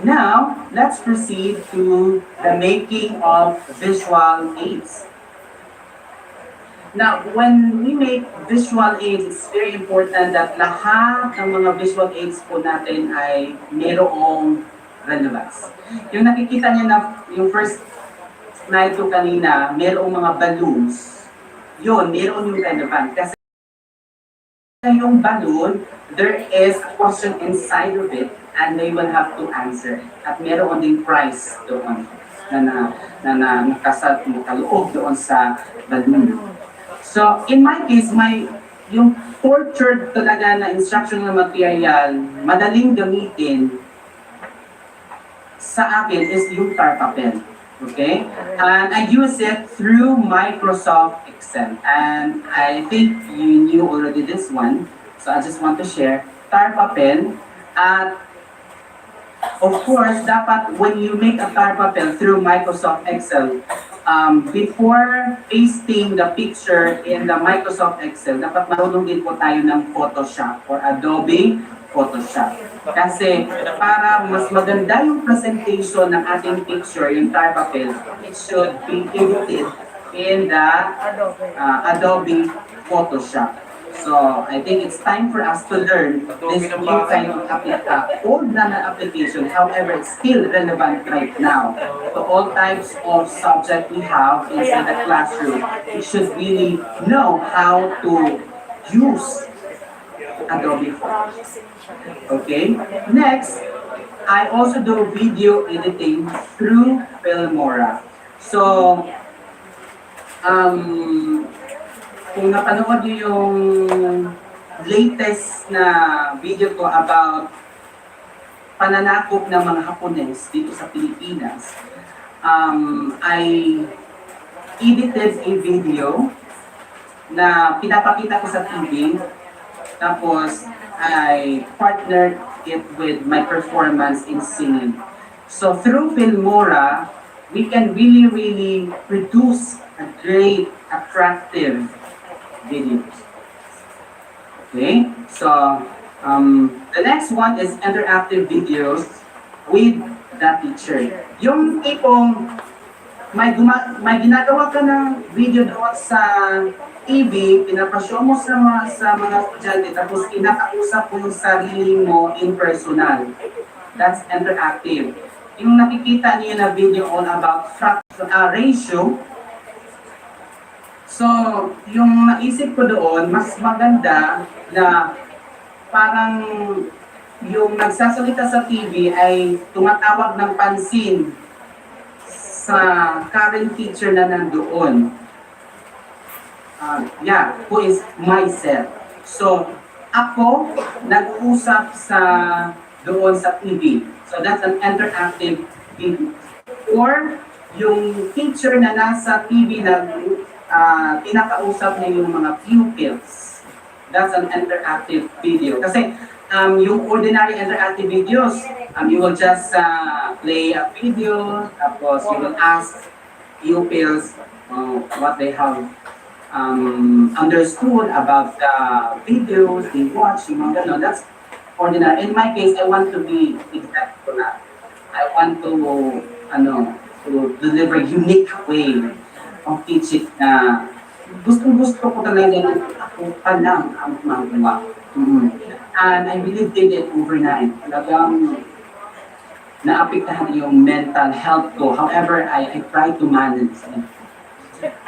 Now, let's proceed to the making of visual aids. Now, when we make visual aids, it's very important that lahat ng mga visual aids po natin ay merong relevance. Yung nakikita niyo na, yung first slide ko kanina, merong mga balloons. Yun, meron yung relevant. Kasi yung balloon, there is a question inside of it and they will have to answer. At meron ding prize doon na nakaloob doon sa balloon. So, in my case, yung tortured talaga na instructional material, madaling gamitin sa akin is yung tar papel. Okay? And I use it through Microsoft Excel. And I think you knew already this one. So I just want to share. Tar papel. At of course, dapat when you make a tar papel through Microsoft Excel, before pasting the picture in the Microsoft Excel, dapat marunong din po tayo ng Photoshop or Adobe Photoshop. Kasi para mas maganda yung presentation ng ating picture, yung tar papel, it should be edited in the Adobe Photoshop. So, I think it's time for us to learn this new kind of old na application. However, it's still relevant right now. To all types of subject we have inside the classroom, we should really know how to use Adobe Photoshop. Okay? Next, I also do video editing through Filmora. So, kung napanood niyo yung latest na video ko about pananakop ng mga Hapones dito sa Pilipinas, I edited a video na pinapakita ko sa TV, tapos I partnered it with my performance in singing. So through Filmora, we can really produce a great, attractive videos. Okay, so the next one is interactive videos with the teacher. Yung tipong may ginagawa ka ng video doon sa TV, pinapashow mo sa mga estudyante, tapos kinakausap mo yung sarili mo in personal. That's interactive. Yung nakikita niyo na video all about ratio. So, yung naisip ko doon, mas maganda na parang yung nagsasalita sa TV ay tumatawag ng pansin sa current teacher na nandoon. Who is myself. So, ako nag-usap doon sa TV. So, that's an interactive video. Or, yung teacher na nasa TV na pinakausap niya yung mga pupils. that's an interactive video. Kasi yung ordinary interactive videos, you will just play a video, tapos you will ask pupils what they have understood about the videos they watch, yung mga ganun. That's ordinary. In my case, I want to be exact to that. I want to, to deliver unique way of teaching na gusto ko talaga na ako pa lang ang magawa. And I really did it overnight. Talagang naapektahan yung mental health ko. However, I try to manage it.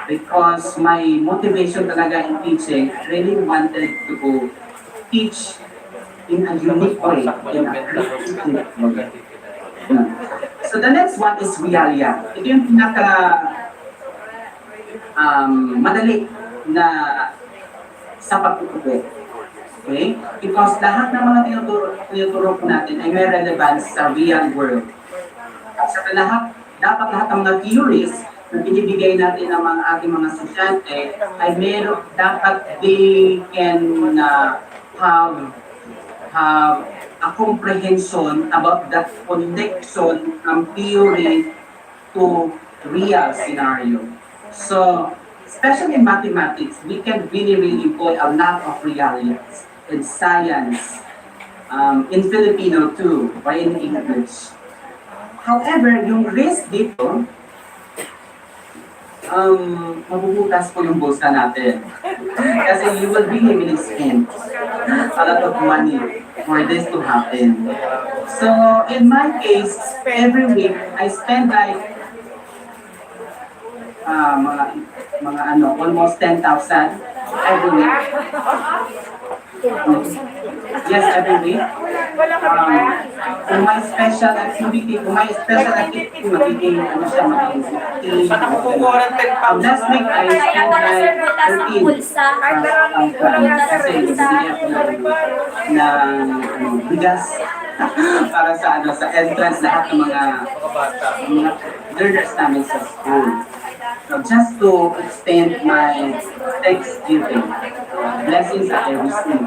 Because my motivation talaga in teaching, I really wanted to teach in a unique way, in a creative way. So the next one is Realia. Ito yung pinaka madali na sa pagtuturo. Okay? Because lahat ng mga tinuturo po natin ay may relevance sa real world. Sa lahat, dapat lahat ng mga theories na binibigay natin ng mga ating mga estudyante ay meron, dapat they can have a comprehension about that connection from theory to real scenario. So, especially in mathematics, we can really employ a lot of realities in science, in Filipino too, or in English. However, yung risk dito, mabubutas po yung bulsa natin. Kasi you will really spend a lot of money for this to happen. So, in my case, every week, I spend like almost 10,000 every week. Yes, every week. Kung may special activity, magiging last week, I spent like 13. Kasi ng bigas para sa entrance lahat ng mga learners namin sa school. So just to extend my Thanksgiving, blessings that I receive.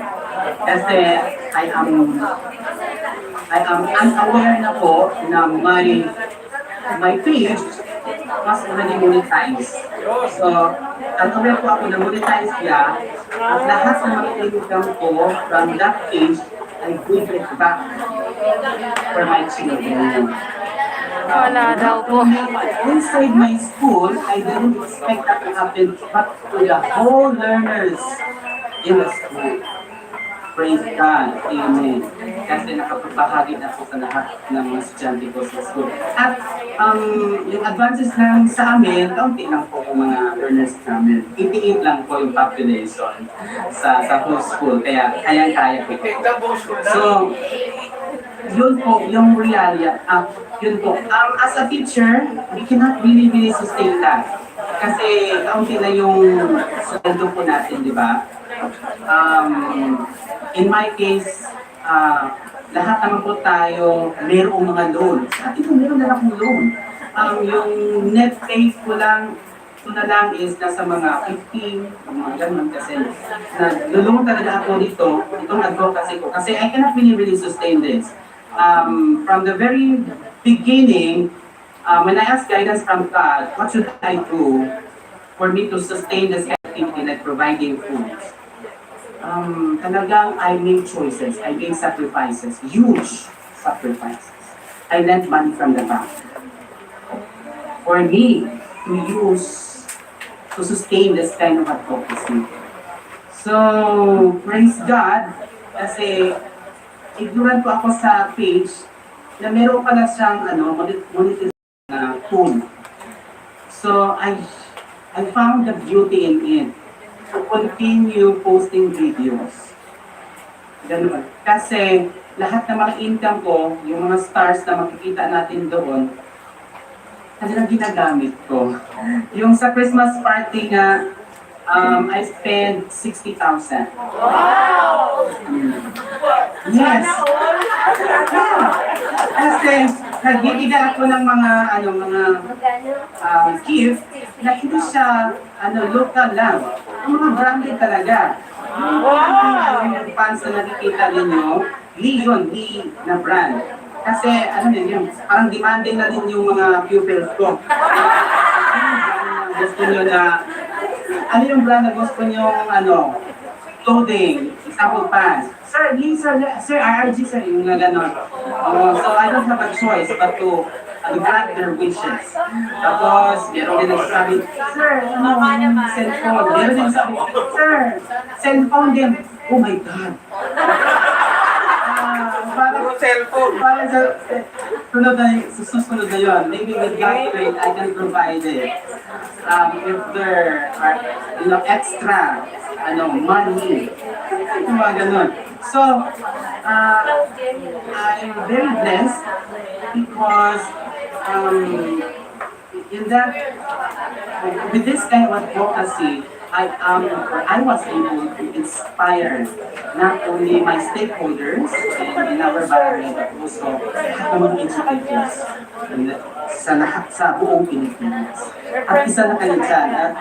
Kasi I am unaware na po na my page was already monetized. So, unaware po ako na monetize siya at lahat ng mga income ko from that page I give it back for my children. Wala daw po. Inside my school, I didn't expect that to happen, but to the whole learners in the school. Praise God. Amen. Kasi nakapagpahagi na po sa lahat ng mga estudyante ko sa school. At yung advances lang sa amin, kaunti lang po yung mga learners namin. 88 lang po yung population sa whole school. Kaya kaya-kaya po. So, yun po, yung realia. Yun po. As a teacher, we cannot really sustain that. Kasi kaunti na yung sweldo po natin, di ba? In my case, lahat naman po tayo mayroong mga loan. At ito, meron na akong loan. Yung net pay ko lang, ito na lang is nasa mga 15, mga ganun kasi nalulong talaga ako dito, itong advocacy ko. Kasi I cannot really sustain this. From the very beginning, when I asked guidance from God, what should I do for me to sustain this activity like providing food? Talagang I made choices, I made sacrifices, huge sacrifices. I lent money from the bank for me to use to sustain this kind of advocacy. So, praise God, kasi ignorant po ako sa page na meron pala siyang monetization na tool. So, I found the beauty in it to continue posting videos. Ganun. Kasi lahat ng mga income ko, yung mga stars na makikita natin doon, talagang ginagamit ko. Yung sa Christmas party nga, I spent 60,000. Wow! Yes. Kasi nagbibigay ako ng mga gift na hindi siya local lang. Ang mga branded talaga. Yung pants na nakikita ninyo, Lee yun, Lee na brand. Kasi ano din yun, parang demanding na din yung mga pupils ko. Gusto nyo na, ano yung brand na gusto nyo, clothing, example pants. Sir, Lee, sir, RRG, sir, yung nga ganon. So I don't have a choice but to grant their wishes. Tapos, meron din nagsasabi, sir, cellphone. Meron din nagsasabi, sir, cellphone din. Oh my God. Puro cellphone. Parang susunod na yun. Maybe with God's grace, I can provide it. If there are, extra, money. Yung mga ganun. So, I'm very blessed because in that, with this kind of advocacy, I was able to inspire not only my stakeholders in our barangay, but also lahat ng mga educators sa buong Pilipinas. At isa na kayo dyan, at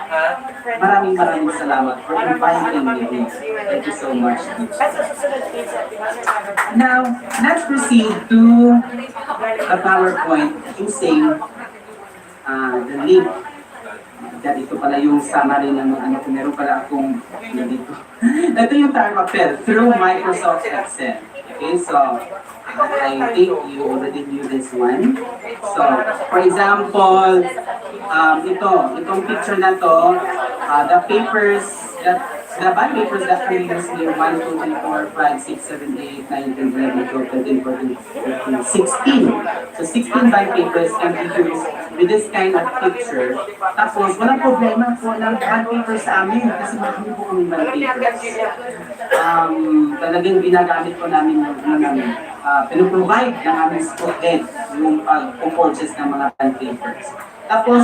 maraming salamat for inviting me. Thank you so much. Now, let's proceed to the PowerPoint using the link. Ito pala yung summary ng meron pala akong dito. Ito yung time appel through Microsoft Excel. Okay, so I think you already knew this one. So, for example, itong picture na to, the papers the bond papers that we use here, 1, 2, 3, 4, 5, 6, 7, 8, 9, 10, 11, 12, 13, 14, 15, 16. So 16 bond papers can be used with this kind of picture. Tapos, walang problema po ng bond papers sa amin kasi marami po kami bond papers. Talagang ginagamit po namin pinuprovide ng aming school head yung pag-purchase ng mga bond papers. Tapos,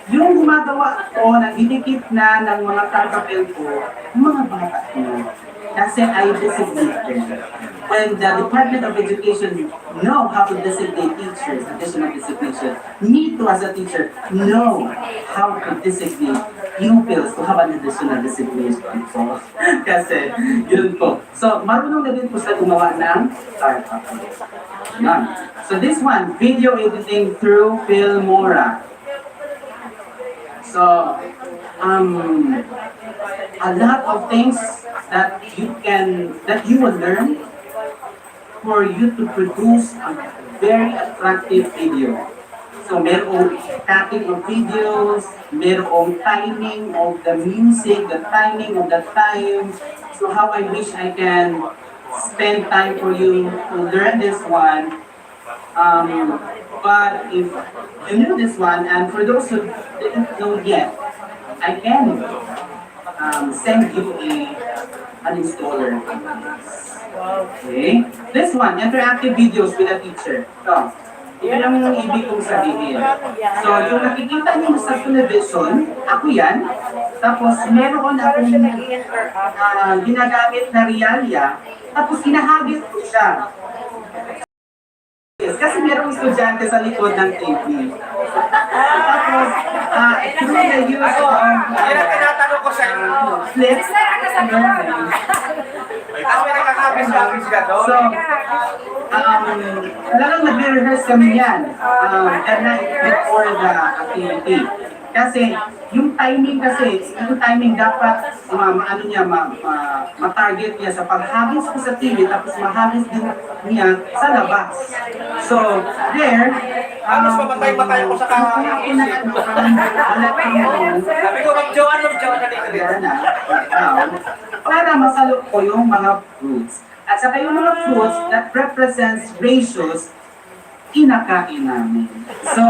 yung gumagawa ko, nagdidikit na ng mga karpapel ko, yung mga bata ko. Kasi I designate them. When the Department of Education know how to designate teachers, additional designation, me too as a teacher know how to designate pupils to have an additional designation po. Kasi, yun po. So, marunong na din po sa gumawa ng karpapel. So this one, video editing through Filmora. So, a lot of things that you will learn for you to produce a very attractive video. So, merong cutting of videos, merong timing of the music, the timing of the time. So, how I wish I can spend time for you to learn this one. But if you know this one, and for those who didn't know yet, I can send you an installer. Okay? This one, interactive videos with a teacher. So, yun ang ibig kong sabihin. So, yung nakikita niyo sa television, ako yan. Tapos, meron akong ginagamit na realia. Tapos, hinahagis ko siya. Kasi merong estudyante sa likod ng TV. Tapos, through the use of Yan ang tinatanong ko sa inyo. flips, May nakakabis-kabis ka doon. So, talagang nag-rehearse kami yan the night before the activity. Kasi, yung timing dapat ma-target niya sa paghagis ko sa TV, tapos mahagis din niya sa labas. So, there, Halos mamatay ko sa kakakakis. Sabi ko, mag-joan na dito. Para masalok ko yung mga fruits. At saka yung mga fruits that represents ratios, kinakain namin. So,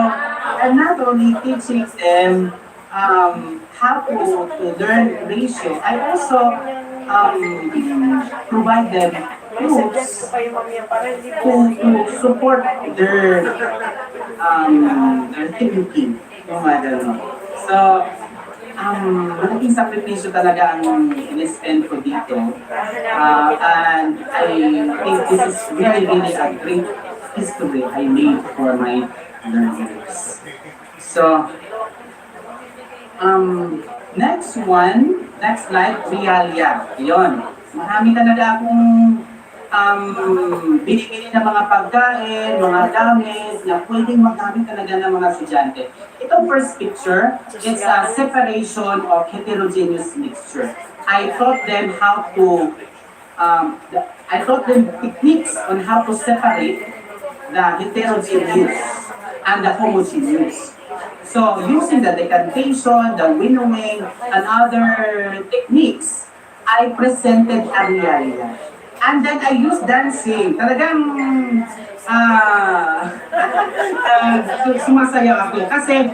I'm not only teaching them how to learn ratio, I also provide them tools to support their thinking. Yung mga ganun. So, malaking sakripisyo talaga ang in-spend ko dito. And I think this is really a great history I made for my learners. So, Next one, next slide, realia. Yun. Marami talaga akong binibili ng mga pagkain, mga gamit na pwedeng magamit talaga ng mga estudyante. Itong first picture, it's a separation of heterogeneous mixture. I taught them how to, I taught them techniques on how to separate the heterogeneous and the homogeneous. So, using the decantation, the winnowing, and other techniques, I presented a realia. And then I used dancing. Talagang sumasaya ako. Kasi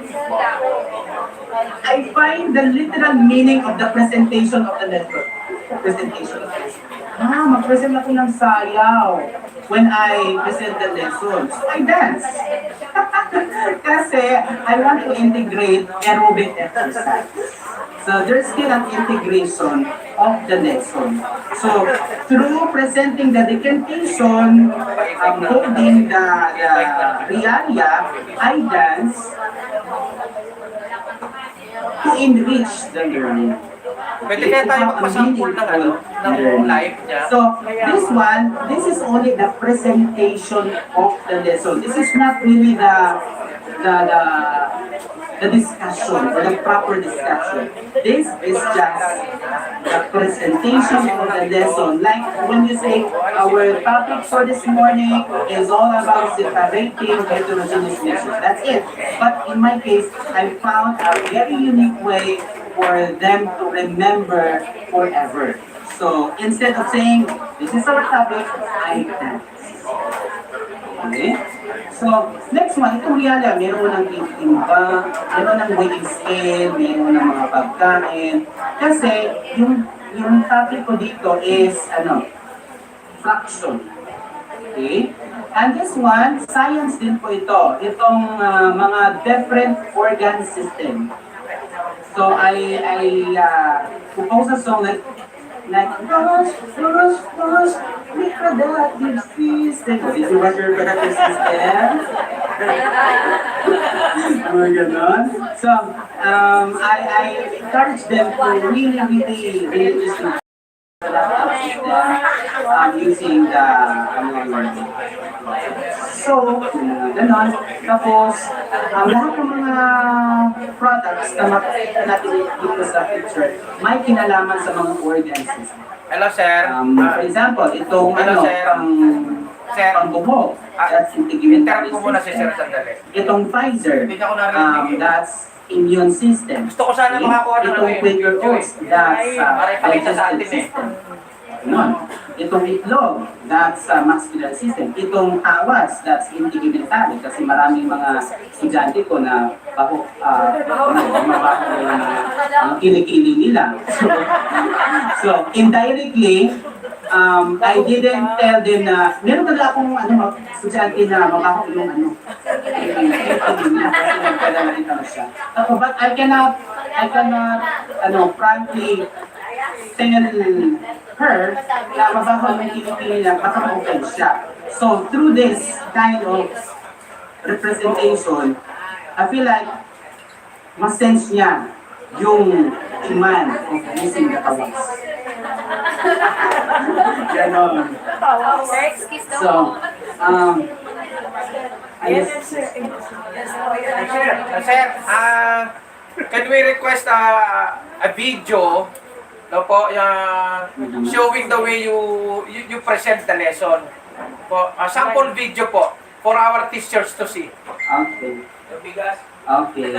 I find the literal meaning of the presentation of the network. Presentation. Mag-present ako ng sayaw when I present the lesson. So I dance. Kasi I want to integrate aerobic exercise. So there's still an integration of the lesson. So through presenting the decantation, holding the realia, I dance to enrich the learning. Pwede kaya tayo magpasample ng live niya. So, this one, this is only the presentation of the lesson. This is not really the discussion or the proper discussion. This is just the presentation of the lesson. Like when you say, our topic for this morning is all about separating heterogeneous mixtures. That's it. But in my case, I found a very unique way for them to remember forever. So instead of saying, this is our topic, I dance. Okay? So, next one, itong realia, meron ng timba, meron ng weighing scale, meron ng mga pagkain. Kasi, yung topic ko dito is, fraction. Okay? And this one, science din po ito. Itong mga different organ system. So I compose a song like gosh, reproductive system. Did you watch your reproductive system? So I encourage them to really listen using the so, ganon. Tapos, lahat ng mga products na makikita natin dito sa picture, may kinalaman sa mga organ system. Hello, sir. For example, itong pangbuhok, that's integrated Interrupt ko muna si sir sandali. Itong Pfizer, Hindi niya ako narinig. that's immune system. Gusto ko sana makakuha ng Itong Quaker Oats, that's digestive system. Ganon. Itong itlog, that's muscular system. Itong awas, that's integumentary. Kasi maraming mga estudyante ko na baho, mabaho ang kilikili nila. So, indirectly, I didn't tell them na, meron talaga akong estudyante na mabaho yung but I cannot, frankly, tell her na mabaho yung kilikili na baka ma-open siya. So, through this kind of representation, I feel like mas-sense niya yung demand of using the awas. Ganon. So, Sir, can we request a video, no po, showing the way you present the lesson? Po, sample video po for our teachers to see. Okay. Yung bigas. Okay.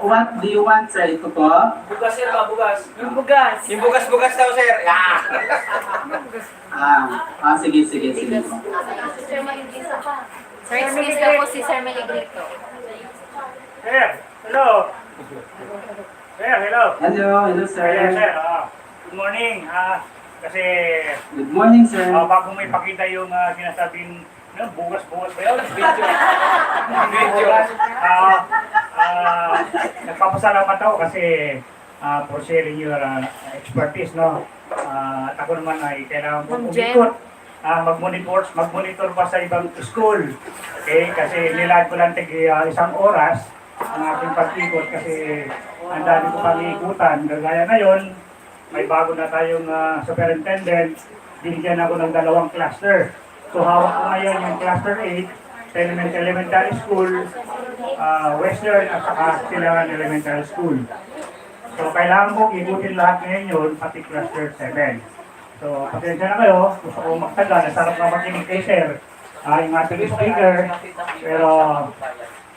What do you want, sir? Ito po? Bugas, sir, bugas. Yung bugas. Yung bugas daw, sir. Sige. Sir, excuse na po si Sir Meligrito. Sir, hello. Sir, hello. Hello, sir. Sir, good morning. Kasi, Good morning, sir. bago may pakita yung sinasabing, bugas-bugas ba yun? Video. Nagpapasalamat ako kasi for sharing your expertise, no? At ako naman ay kailangan ko umikot mag-monitor pa sa ibang school. Okay, kasi nilaan ko lang isang oras ang ating pag-ikot kasi ang dami ko pang ikutan. Gaya ngayon, may bago na tayong superintendent, binigyan ako ng 2 cluster. So hawak ko ngayon yung cluster 8, Elementary School, Western at saka Silangan Elementary School. So kailangan ko ikutin lahat ngayon yun, pati cluster 7. So pasensya na kayo, gusto ko magtagal, nasarap na makinig kay Sir, yung ating speaker, pero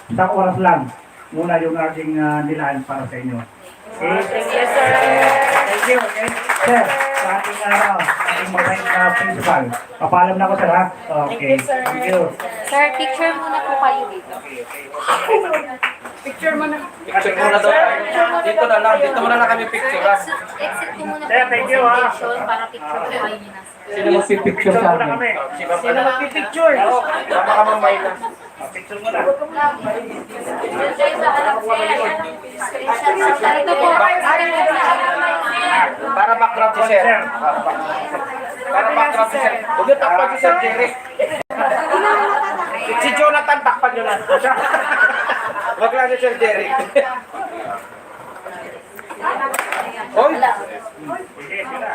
isang oras lang muna yung ating nilaan para sa inyo. Okay? Yes, sir. Thank you. Okay? Sir, sa ating mabait na principal, papalam na ko sir ha? Okay. Thank you. Sir, picture muna po kayo dito. Picture mo na. Picture muna daw tayo. Dito na lang. Dito muna lang kami picture. Exit ko muna Sir, thank you, ha. presentation para picture po kayo na. Sino magpipicture sa Muna amin? kami. Sino magpipicture? Tama ka mamay na. Picture muna. Ito po. Para background si Sir. Para background si Sir. Huwag yung takpan si Sir Jerry. Si Jonathan, takpan nyo lang. Wag lang si Sir Jerry. Hoy! Sige, sila.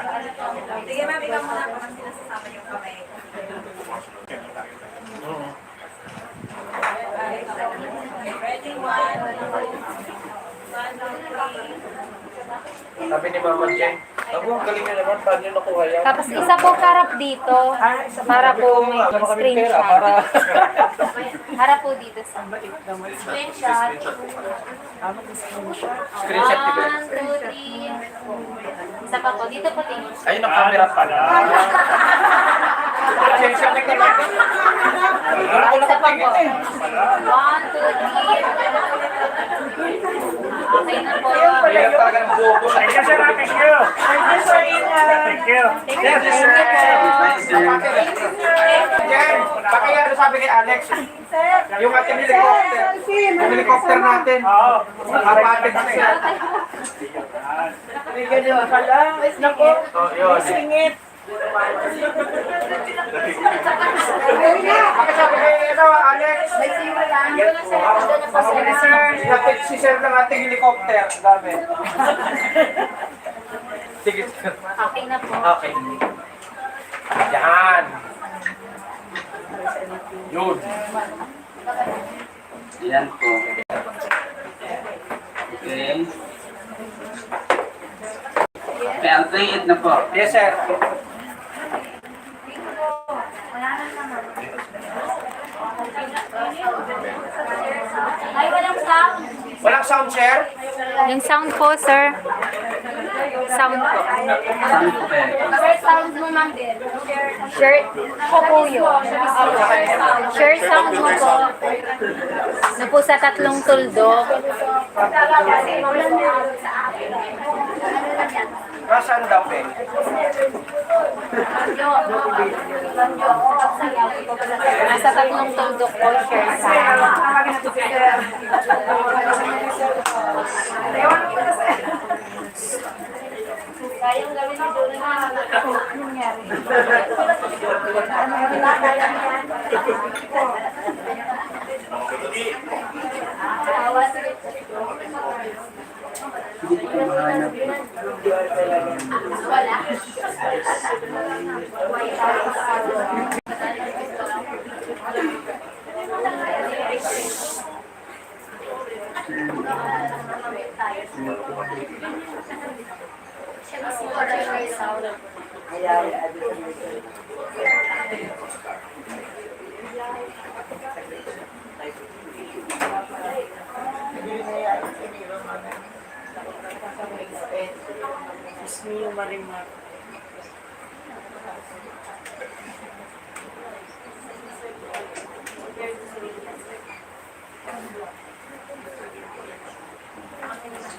Sige, ma'am, ikaw muna kung sino sasama yung kamay. Ready, 1, 2, 3. Sabi ni Mama Jen, Abo, ang galing na naman. Paano nyo nakuha yan? Tapos isa po harap dito para po may screenshot. Harap po dito sa screenshot. Screenshot dito. 1, 2, 3. Isa pa po. Dito po tingin. Ayun ang camera pala. Screenshot na natin. Isa pa po. 1, 2, 3. Okay na po. Kaya talaga ng buo sa Thank you, sir. Thank you. Thank you. Thank you, sir. Jen, bakit ano sabi kay Alex? Yung ating helicopter. Yung helicopter natin. Oo. Nakapatid na siya. May ganun pala. Nako. Yun. Singit. Bakit sabi kay Alex? Si Sir ng ating helicopter. Ang dami. Sige, sir. Okay na po. Okay. Yan. Yun. Yan po. Okay. Okay, I'll play it na po. Yes, sir. Ay, walang sound. Walang sound, sir? Yung sound po, sir. Sound po. Saan po kayo? Share sound mo, ma'am. Share po po yun. Share sound mo po. Na po sa 3 tuldok. Nasaan daw, eh? Nasa 3 tuldok po, share sound. Kayang gawin ni Doon na nangyari. Hindi ko mahanap. Wala.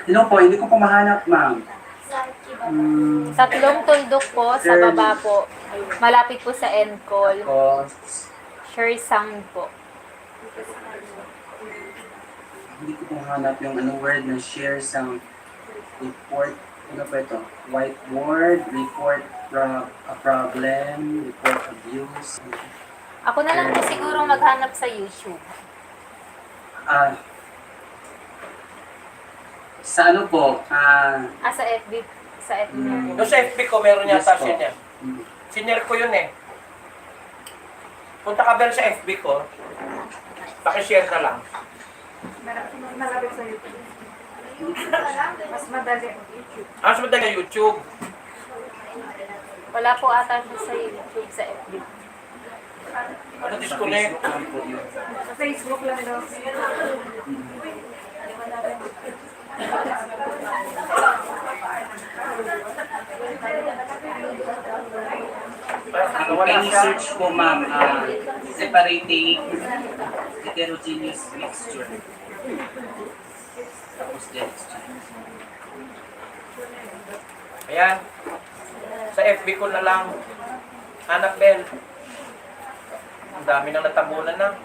Hello po, hindi ko po mahanap, ma'am. 3 tuldok po, sa baba po. Malapit po sa end call. Share sound po. Hindi ko po mahanap yung word na share sound report Ano ba ito? Whiteboard, report a problem, report abuse. Ako na lang po siguro maghanap sa YouTube. Ah, sa ano po? Sa FB. Sa FB na po. Doon sa FB ko, meron yata Yes po. senior. Senior ko yun eh. Punta ka ba sa FB ko, pakishare na lang. Malapit sa YouTube. Mas madali ang YouTube. Mas madali YouTube. Wala po ata sa YouTube, sa FB. Ano disconnect? Sa Facebook lang daw. Any search po ma'am, separating heterogeneous mixture. Tapos dexture. Ayan. Sa FB ko na lang. Anak Bel. Ang dami nang natabunan na.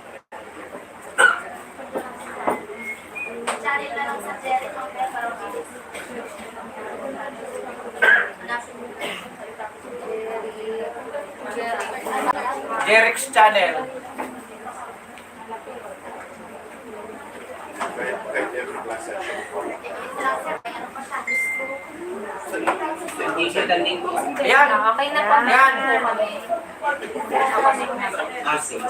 Channel na lang sa Jerry Hotel para mabilis. Jerix Channel. T-shirt and link po. Ayan. Okay na po. Yan. Sige.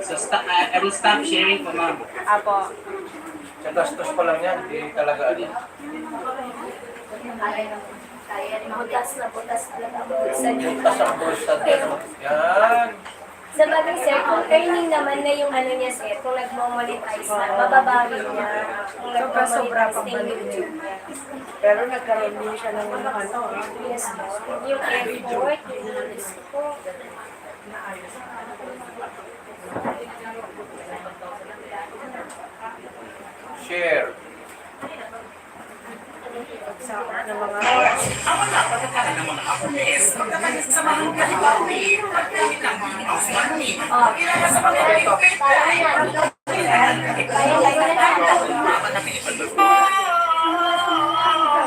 So, I will stop sharing po ma'am. Apo. Sa gastos pa lang yan. Hindi talaga alin. Butas na butas talaga ang bulsa niyo. Butas ang bulsa din. Yan. Sa bagay sir, kung earning naman na yung ano niya sir, kung nag-monetize na, mababawi niya kung nag-monetize na yung YouTube niya. Pero nagkaroon din siya ng ano. Yes po. Yung effort, yung risk po. Share. Pagsakot ng mga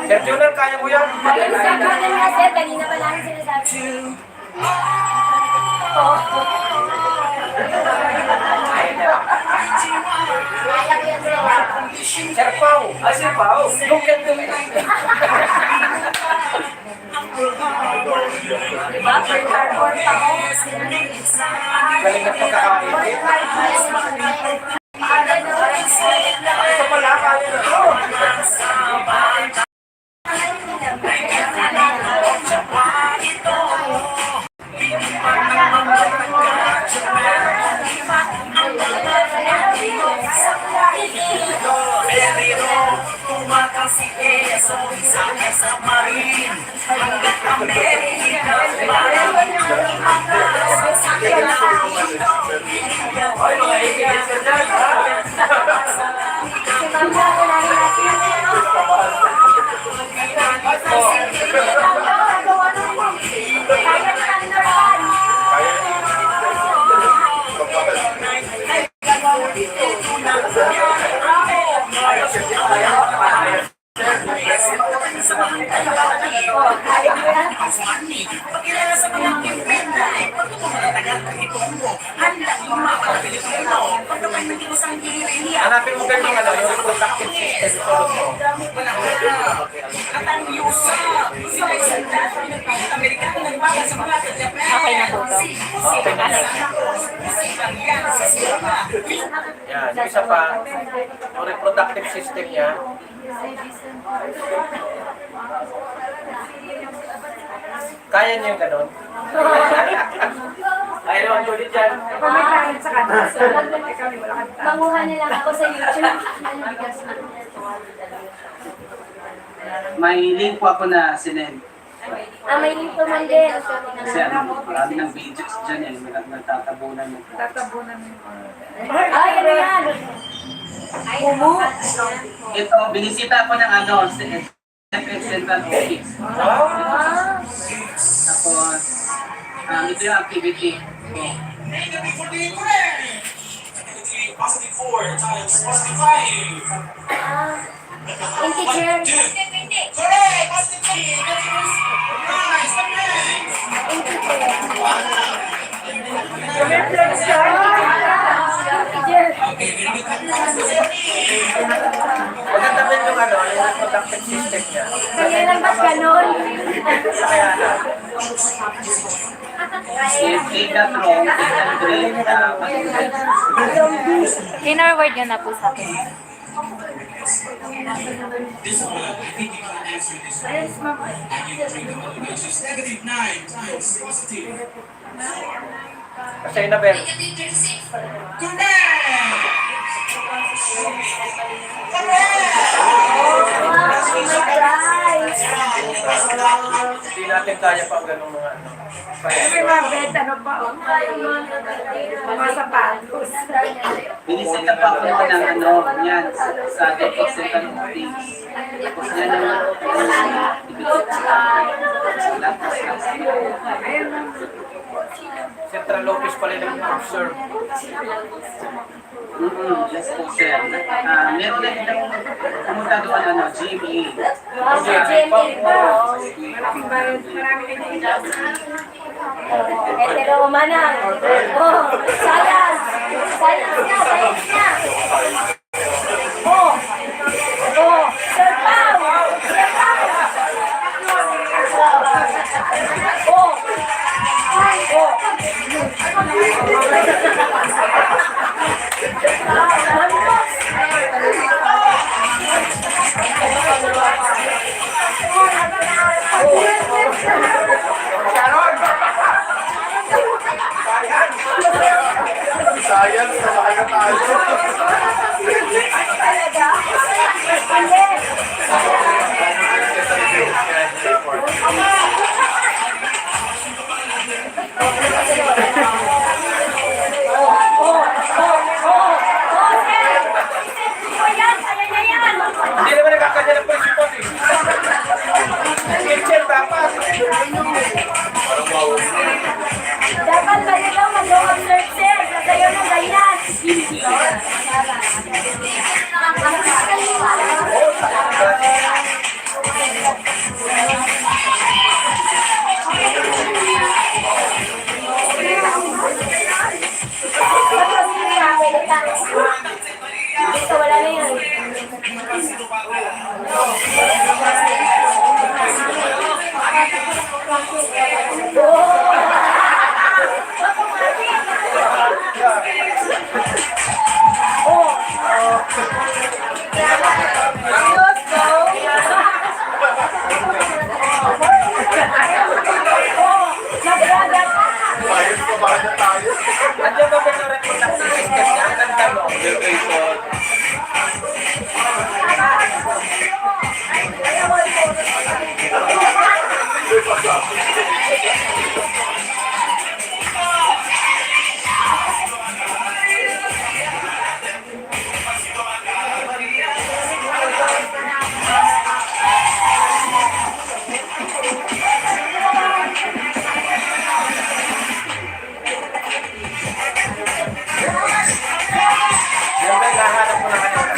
Sir Junior, kaya mo yan? Sa bagay nga sir, kanina pa namin sinasabi. Kaya ko yan sir. Sir Pao. Sir Pao. Look at me. Diba? Per cardboard pa ko. Galing na pagkakain. Ito pala, kaya na to. Hanapin mo kayo ng ano, yung reproductive system tulog mo. Okay na po to. Okay na yan. Yan, yung isa pa, yung reproductive system niya. Kaya niyo yung ganun? Ayaw ang ulit dyan. pag may client sa kanila. Kami wala kang Manguha na lang ako sa YouTube. May link po ako na sinend. May link po man din. Kasi marami ng videos dyan eh. Nagtatabunan mo. tatabunan mo. Ay, ano yan? Bumu. Ito, binisita ko ng ano, Central Office. Tapos, ito yung activity. Integer. Maganda ba yung ano, yung reproductive system niya? Kaya lang ba't ganon? Kaya na. If they got wrong, they can grade In-forward nyo na po sa akin. Kasi na, Ben. Hindi natin kaya pa ang ganung mga ano. May mga bed, ano pa, mga sapatos. Biniset na pa ako ng ano, yan, sa exit ng things. Tapos yan ang ibigit Central office pala yung observe. Yes po, sir. Meron na din pumunta doon, ano, GMA. Hetero manang. Oh, science. Science niya, science niya. Oh. Oh, Sir Pao. Sir Pao. Oh. Science, sabay na tayo. Hindi naman nakakanya ng principal eh. Teacher dapat. Dapat pwede daw mag-observe, sir. Sasayaw ng ganyan. Dito wala na yan. Science, sabay na tayo. Andiyan ba yung reproductive system niya? Ang ganda mo. Yan ba yung nahanap mo na kanina?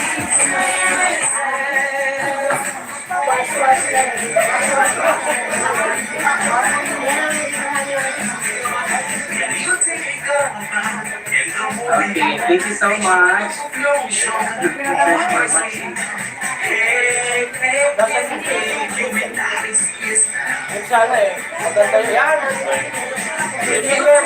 Okay, thank you so much. Thanks for watching. Yung sana eh. Maganda yun. Yan! Sige, Ben.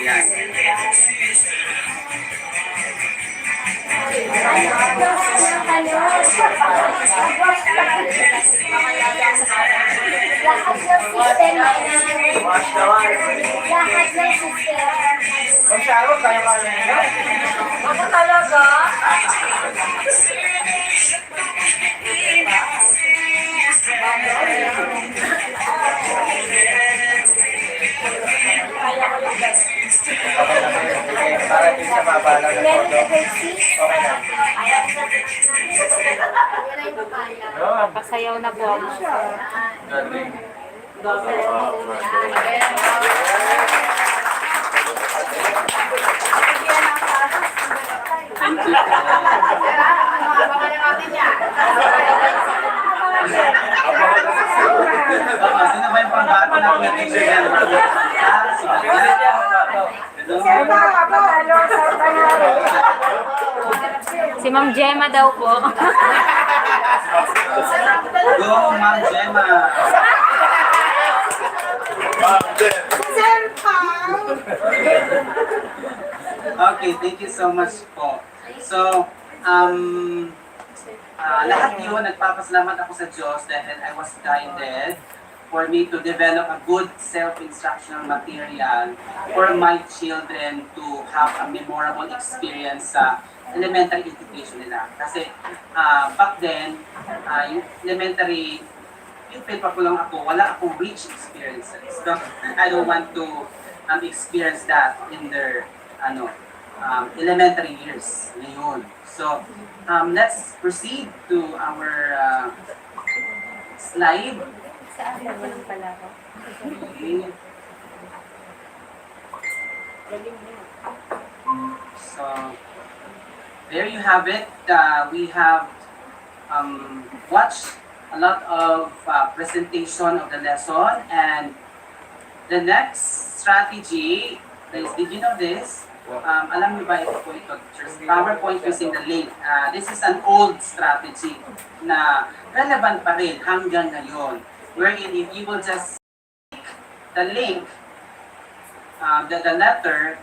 Lahat ng system. Mas naman. Lahat ng system. Kung Sharon, kaya-kaya niya. Ako talaga? Para din sa mabala ng Meron todo. ka grade 6? Okay na. Pasayaw na po ako. Sino ba yung pambato na pinag-teacher yan? Si Ma'am Gemma daw po. Go, Ma'am Gemma. Okay, thank you so much po. So, lahat yun, nagpapasalamat ako sa Diyos dahil I was guided for me to develop a good self-instructional material for my children to have a memorable experience sa elementary education nila. Kasi back then, yung elementary, yung pa ko lang ako, wala akong rich experiences. So, I don't want to experience that in their elementary years ngayon. So, let's proceed to our slide. Saan ko lang pala ako? Okay. So, there you have it. We have watched a lot of presentation of the lesson, and the next strategy is, did you know this? Alam niyo ba ito po ito? PowerPoint using the link. This is an old strategy na relevant pa rin hanggang ngayon. Wherein if you will just click the link, the letter,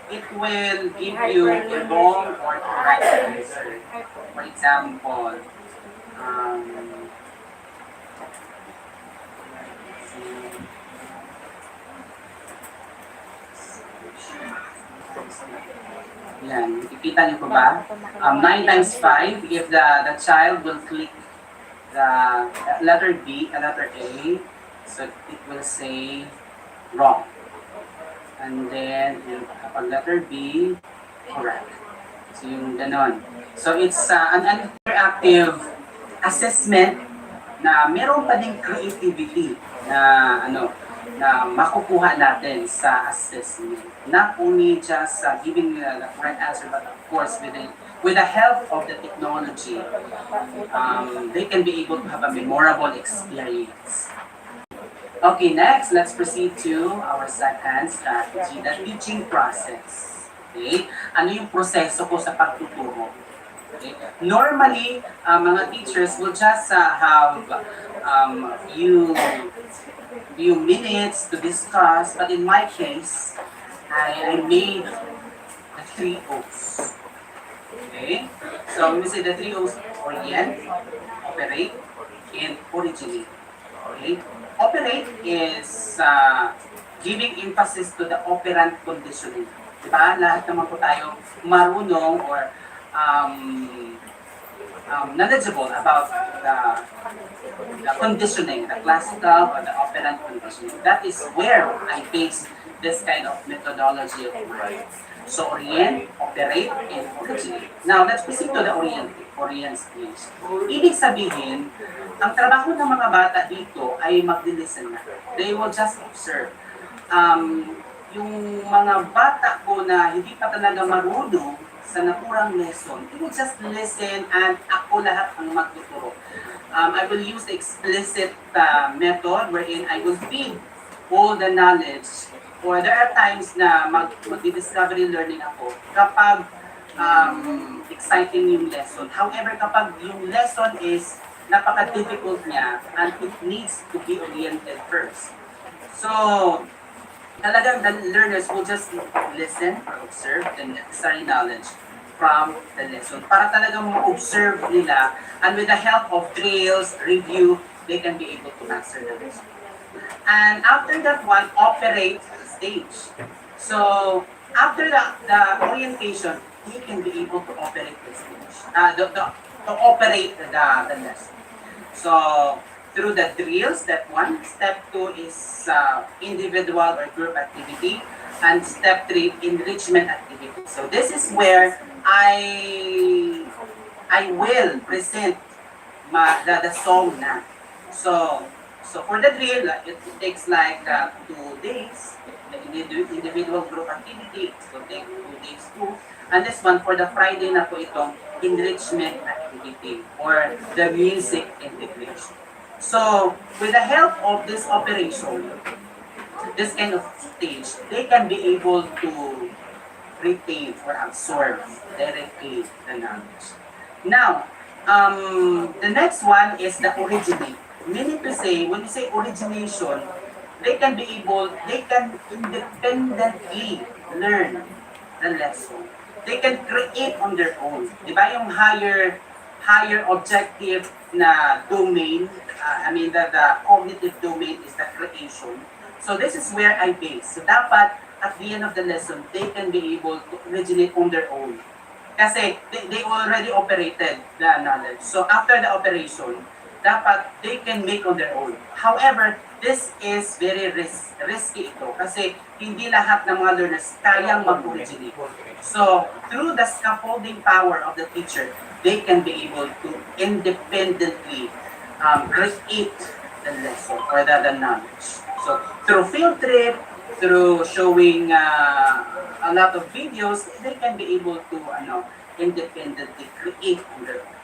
it will give you a wrong or correct answer. For example, yan, ikita niyo po ba? 9 times 5, if the child will click the letter B, letter A, so it will say wrong. And then, kapag letter B, correct. So yung ganon. So it's an interactive assessment na meron pa ding creativity na na makukuha natin sa assessment. Not only just giving the correct answer, but of course with the help of the technology, they can be able to have a memorable experience. Okay, next, let's proceed to our second strategy, the teaching process. Okay? Ano yung proseso ko sa pagtuturo? Okay? Normally, mga teachers will just have few minutes to discuss, but in my case, I made the 3 O's. Okay? So, we say the 3 O's: orient, operate, and originate. Okay? Operate is giving emphasis to the operant conditioning. Diba? Lahat naman po tayo marunong or knowledgeable about the conditioning, the classical or the operant conditioning. That is where I base this kind of methodology of mine. So, orient, operate, and originate. Now, let's proceed to the orient stage. Ibig sabihin, ang trabaho ng mga bata dito ay mag-listen na. They will just observe. Yung mga bata ko na hindi pa talaga marunong sa naturang lesson, they will just listen and ako lahat ang magtuturo. I will use the explicit method wherein I will feed all the knowledge, or there are times na mag-discovery learning ako kapag exciting yung lesson. However, kapag yung lesson is napaka-difficult niya and it needs to be oriented first. So, talagang the learners will just listen or observe the necessary knowledge from the lesson para talagang ma-observe nila, and with the help of drills, review, they can be able to answer the lesson. And after that one, operate stage. So, after the orientation, they can be able to operate the stage, to operate the lesson. So, through the drills, step 1. Step 2 is individual or group activity. And step 3, enrichment activity. So, this is where I will present the song na. So So for the drill, it takes like 2 days. The individual group activity, it will take 2 days too. And this one, for the Friday na po itong enrichment activity or the music integration. So, with the help of this operation, this kind of stage, they can be able to retain or absorb directly the knowledge. Now, the next one is the originate. Meaning to say, when you say origination, they can independently learn the lesson. They can create on their own. Di ba yung higher objective na domain, the cognitive domain is the creation. So this is where I base. So dapat, at the end of the lesson, they can be able to originate on their own. Kasi they already operated the knowledge. So after the operation, dapat they can make on their own. However, this is very risky ito kasi hindi lahat ng mga learners kayang mag-originate. So, through the scaffolding power of the teacher, they can be able to independently create the lesson or the knowledge. So, through field trip, through showing a lot of videos, they can be able to independently create on their own.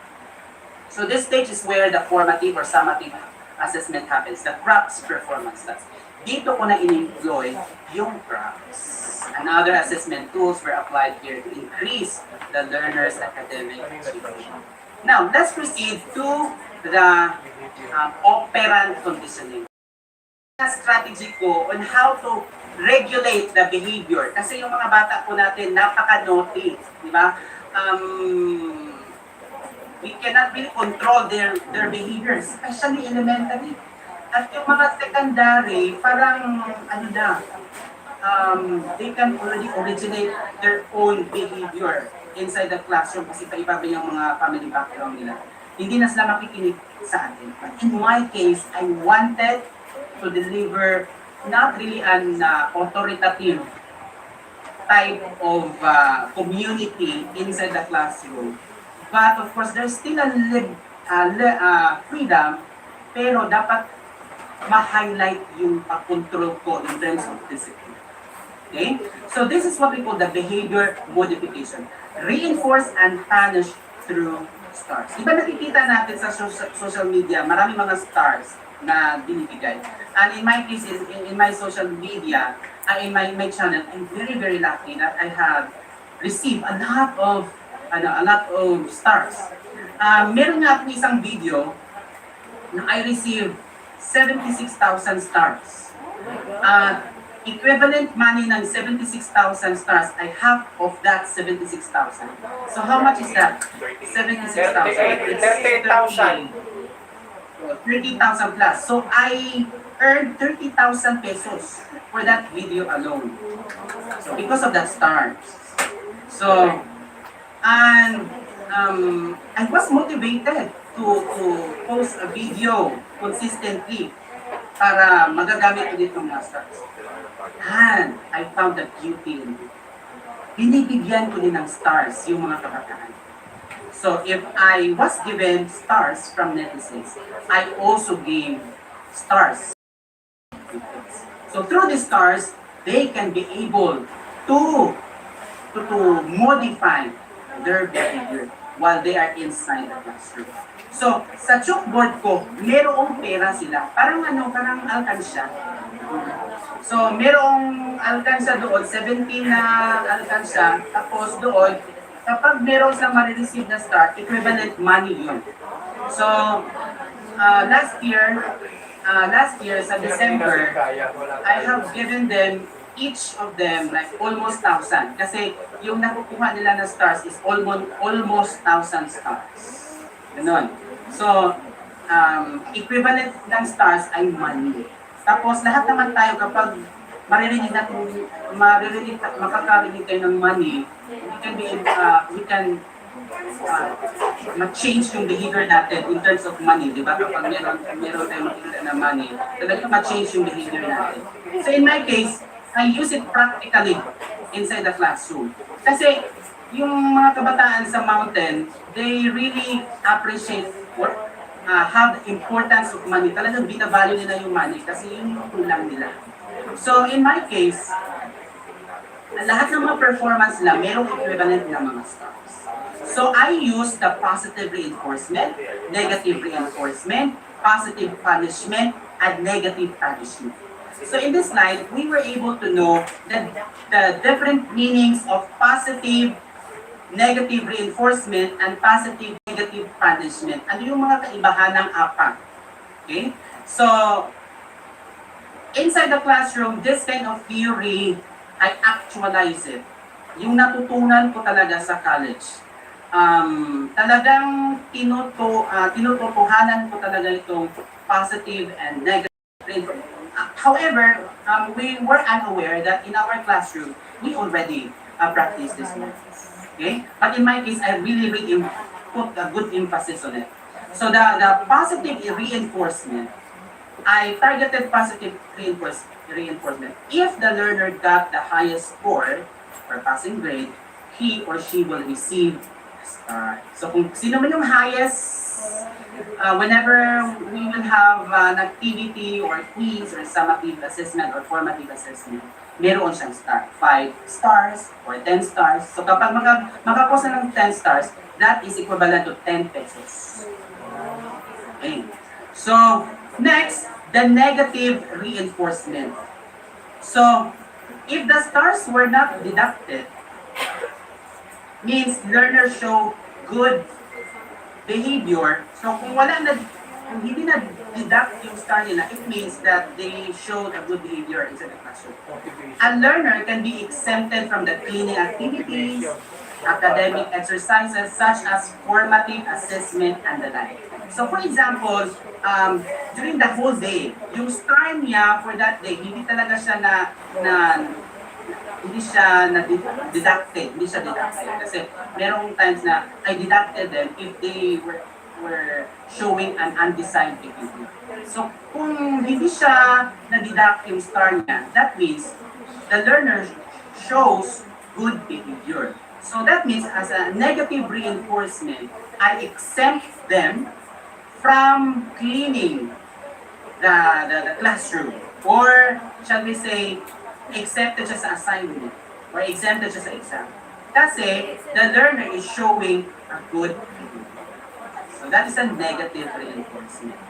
So this stage is where the formative or summative assessment happens, the CRAPS performance test. Dito ko na in-employ yung CRAPS. And other assessment tools were applied here to increase the learner's academic achievement. Now, let's proceed to the operant conditioning. Strategy ko on how to regulate the behavior. Kasi yung mga bata po natin, napaka-naughty, di ba? We cannot really control their behaviors, especially elementary. At yung mga secondary, parang they can already originate their own behavior inside the classroom kasi paiba yung mga family background nila. Hindi na sila makikinig sa atin. But in my case, I wanted to deliver not really an authoritative type of community inside the classroom. But of course, there's still a freedom, pero dapat ma-highlight yung control ko in terms of discipline. Okay? So this is what we call the behavior modification. Reinforce and punish through stars. Diba nakikita natin sa social media, marami mga stars na binibigay. And in my case, in my social media, in my channel, I'm very, very lucky that I have received a lot of stars. Meron nga ako isang video na I received 76,000 stars. Equivalent money ng 76,000 stars, I half of that 76,000. So how much is that? 76,000. 30,000. 30,000 plus. So I earned 30,000 pesos for that video alone. So because of that stars. So, and I was motivated to post a video consistently para magagamit ko dito mga stars. And I found the beauty in it. Binibigyan ko din ng stars yung mga kabataan. So if I was given stars from netizens, I also gave stars. So through the stars, they can be able to modify their behavior while they are inside the classroom. So, sa chalkboard ko, merong pera sila. Parang alkansya. So, merong alkansya doon, 17 na alkansya. Tapos doon, kapag meron silang marireceive na star, equivalent money yun. So, last year sa December, I have given them each of them like almost 1,000 kasi yung nakukuha nila na stars is almost 1,000 stars. Ganun. So, equivalent ng stars ay money. Tapos lahat naman tayo kapag makakarinig tayo ng money, we can ma-change yung behavior natin in terms of money, di ba? Kapag meron tayong makikita na money, talagang ma-change yung behavior natin. So in my case, I use it practically inside the classroom. Kasi yung mga kabataan sa mountain, they really appreciate have the importance of money. Talagang binavalue nila yung money kasi yun yung kulang nila. So in my case, lahat ng mga performance nila, merong equivalent ng mga stars. So I use the positive reinforcement, negative reinforcement, positive punishment, and negative punishment. So in this slide, we were able to know the different meanings of positive, negative reinforcement, and positive, negative punishment. Ano yung mga kaibahan ng apat? Okay? So, inside the classroom, this kind of theory, I actualize it. Yung natutunan ko talaga sa college. Talagang tinututuhanan ko talaga itong positive and negative. However, we were unaware that in our classroom, we already practice this one. Okay? But in my case, I really put a good emphasis on it. So the positive reinforcement, I targeted positive reinforcement. If the learner got the highest score or passing grade, he or she will receive a star. So kung sino man yung highest, whenever we will have an activity or quiz or summative assessment or formative assessment, meron siyang star. 5 stars or 10 stars. So kapag makapost na ng 10 stars, that is equivalent to 10 pesos. Okay. So, next, the negative reinforcement. So, if the stars were not deducted, means learners show good behavior. So, kung hindi na deduct yung star nila, it means that they showed a good behavior inside the classroom. A learner can be exempted from the cleaning activities, academic exercises such as formative assessment and the like. So for example, during the whole day, yung star niya for that day, hindi talaga siya deducted. Kasi merong times na I deducted them if they were showing an undecided behavior. So kung hindi siya na-deduct yung star niya, that means the learner shows good behavior. So that means as a negative reinforcement, I exempt them from cleaning the classroom, or shall we say, exempted siya sa assignment or exempted siya sa exam. Kasi the learner is showing a good behavior. So that is a negative reinforcement.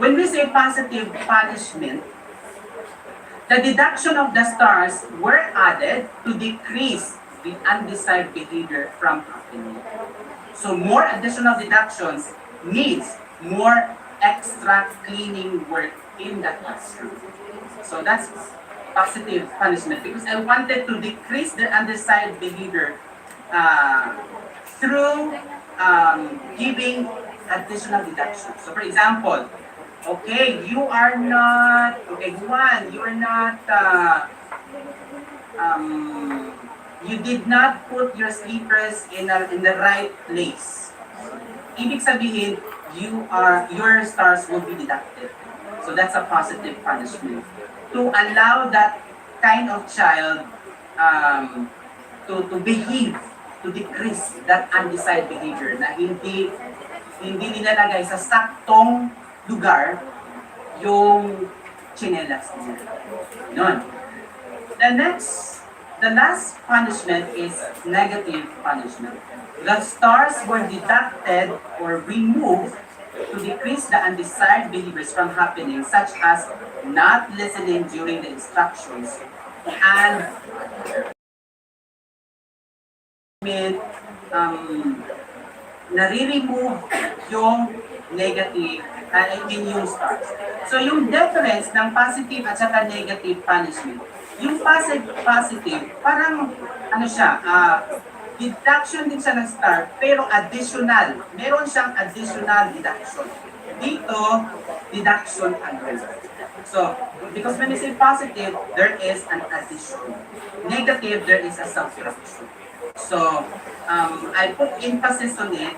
When we say positive punishment, the deduction of the stars were added to decrease the undesired behavior from happening. So more additional deductions means more extra cleaning work in the classroom. So that's positive punishment because I wanted to decrease the undesired behavior through giving additional deductions. So for example, okay, you are not, okay, one, you are not, you did not put your slippers in the right place. Ibig sabihin, your stars will be deducted. So that's a positive punishment. To allow that kind of child to behave, to decrease that undecided behavior na hindi nilalagay sa saktong lugar yung chinelas niya. Nun. The last punishment is negative punishment. The stars were deducted or removed to decrease the undesired behaviors from happening, such as not listening during the instructions and nare-remove yung negative, yung stars. So yung difference ng positive at saka negative punishment, yung positive, parang ano siya, deduction din siya ng star, pero additional. Meron siyang additional deduction. Dito, deduction alone. So, because when you say positive, there is an addition. Negative, there is a subtraction. So, I put emphasis on it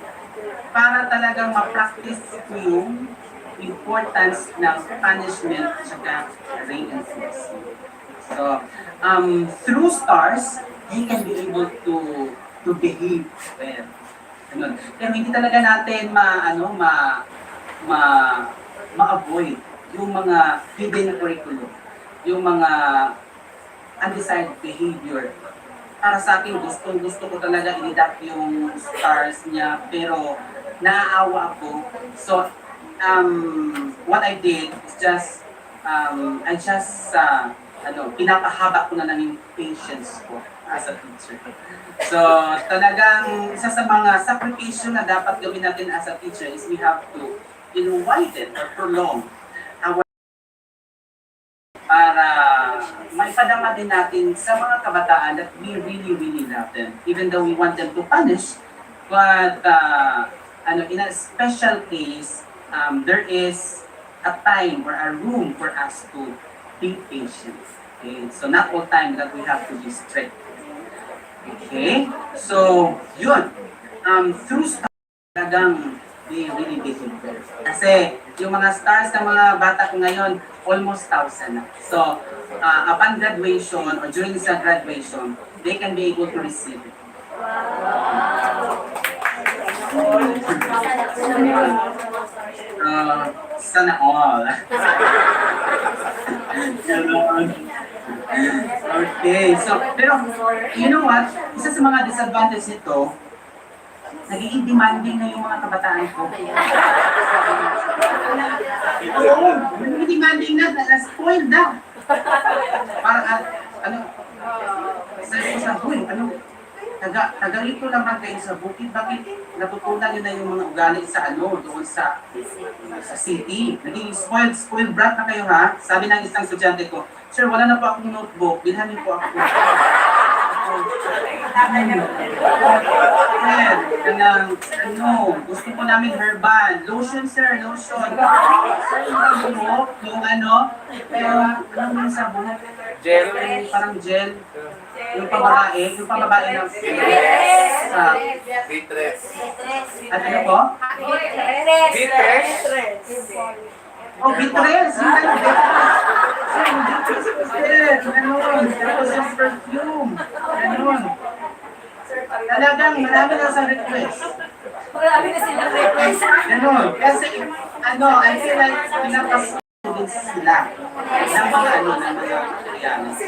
para talagang ma-practice ko yung importance ng punishment at saka reinforcement. So, through stars, you can be able to behave well. Ganun. Pero hindi talaga natin ma-avoid yung mga hidden curriculum, yung mga undesired behavior. Para sa akin, gusto ko talaga i-deduct yung stars niya, pero naaawa ako. So, what I did is just, pinapahaba ko na lang yung patience ko as a teacher. So, talagang isa sa mga sakripisyo na dapat gawin natin as a teacher is we have to widen or prolong our para maipadama din natin sa mga kabataan that we really, really love them. Even though we want them to punish, but in a special case, there is a time or a room for us to be patient. Okay? So not all time that we have to be strict. Okay? So, yun. Through stars, talagang they really did it well. Kasi yung mga stars ng mga bata ko ngayon, almost 1,000 na. So, upon graduation or during sa graduation, they can be able to receive it. Sana all. Okay, so, pero, you know what? Isa sa mga disadvantage nito, nagiging demanding na yung mga kabataan ko. Oo, nagiging demanding na, na-spoiled na. Parang, sabi ko sa buhay, taga rito naman kayo sa bukid, bakit natutunan nyo na yung mga ugali sa doon sa city. Naging spoiled brat na kayo ha. Sabi ng isang estudyante ko, sir, wala na po akong notebook, bilhan niyo po ako. Gusto ko namin herbal. Lotion, sir, lotion. Sir, yung sabon. Gel. Parang gel. Yung pababae ng Bitres. Ano po? Bitres? Oh, bitres! Yung ganon. Tapos yung perfume. Ganon. Talagang marami na sa request. Marami na silang request. Ganon. Kasi, I feel like pinapasudin sila ng mga Koreanos.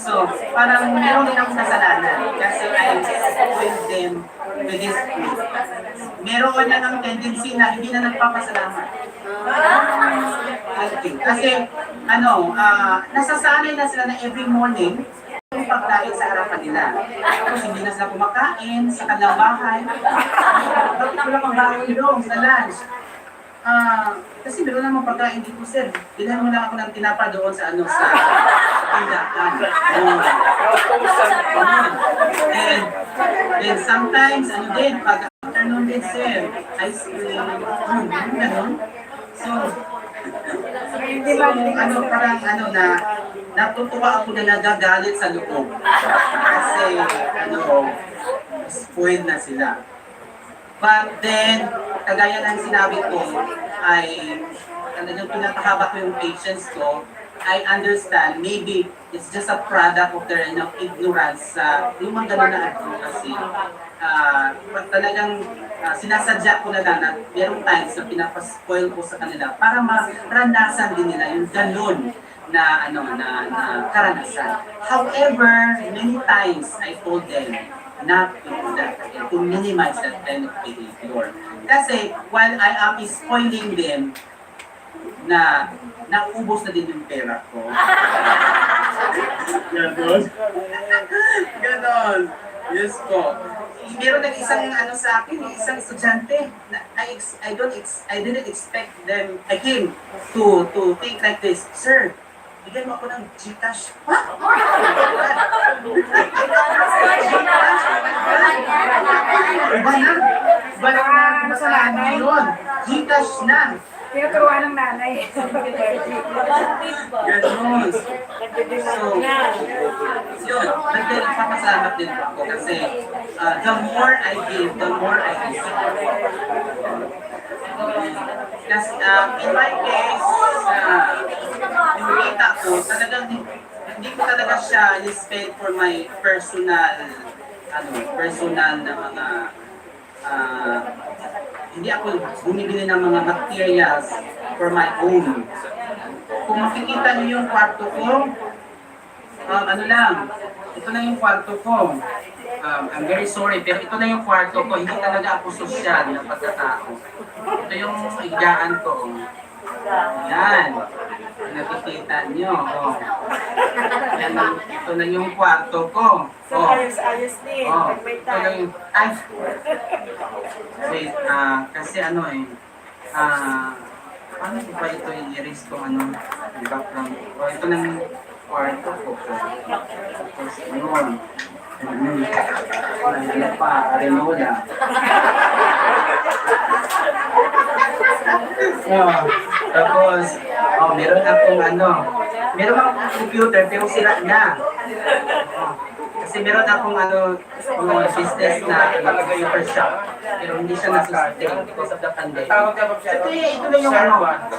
So, parang meron din akong kasalanan kasi I with them with this group. Meron na ng tendency na hindi na nagpapasalamat. Kasi, nasasanay na sila na every morning yung pagkain sa harapan nila. Tapos hindi na sila kumakain sa kanilang bahay. Bakit ko lang magbago yung sa lunch? Kasi meron namang pagkain dito, sir. Bilhan mo lang ako ng tinapa doon sa tindahan. And sometimes, pag afternoon din, sir, ice cream, gano'n. So, natutuwa ako na nagagalit sa loob. Kasi, spoiled na sila. But then, kagaya ng sinabi ko, ay talagang pinapahaba ko yung patience ko. I understand, maybe it's just a product of their ignorance sa yung mga gano'n na advocacy. Talagang sinasadya ko na merong times na pinapaspoil ko sa kanila para maranasan din nila yung gano'n na karanasan. However, many times I told them not to do that, to minimize that kind of behavior. Kasi while I am spoiling them, naubos na din yung pera ko. Ganon. Yes po. Meron isang sa akin, isang estudyante, I didn't expect him to think like this. Sir, bigyan mo ako ng Gcash. Iba na yun. Gcash na. Tinuturuan ng nanay. Ganon. So, nagpapasalamat din po ako kasi the more I give, the more I receive. Kasi in my case, yung kita ko, talagang hindi ko talaga siya spend for my personal na mga hindi ako bumibili ng mga materials for my own. Kung makikita niyo yung kwarto ko, ano lang, ito na yung kwarto ko. I'm very sorry, pero ito na yung kwarto ko. Hindi talaga ako sosyal na pagkatao. Ito yung higaan ko. Yan. Nakikita niyo. Oh. Yan, ito na yung kwarto ko. Oh. Ayos din. Oh. Ito na yung... Ay! Wait, kasi ano paano ko ba ito i-erase ko yung background? Oh, ito na yung kwarto ko. Tapos yun. Ano pa? Arenola. Tapos, meron akong meron akong computer pero sira na. Kasi meron akong business na computer shop. Pero hindi siya nasusustain because of the pandemic. So, ito na yung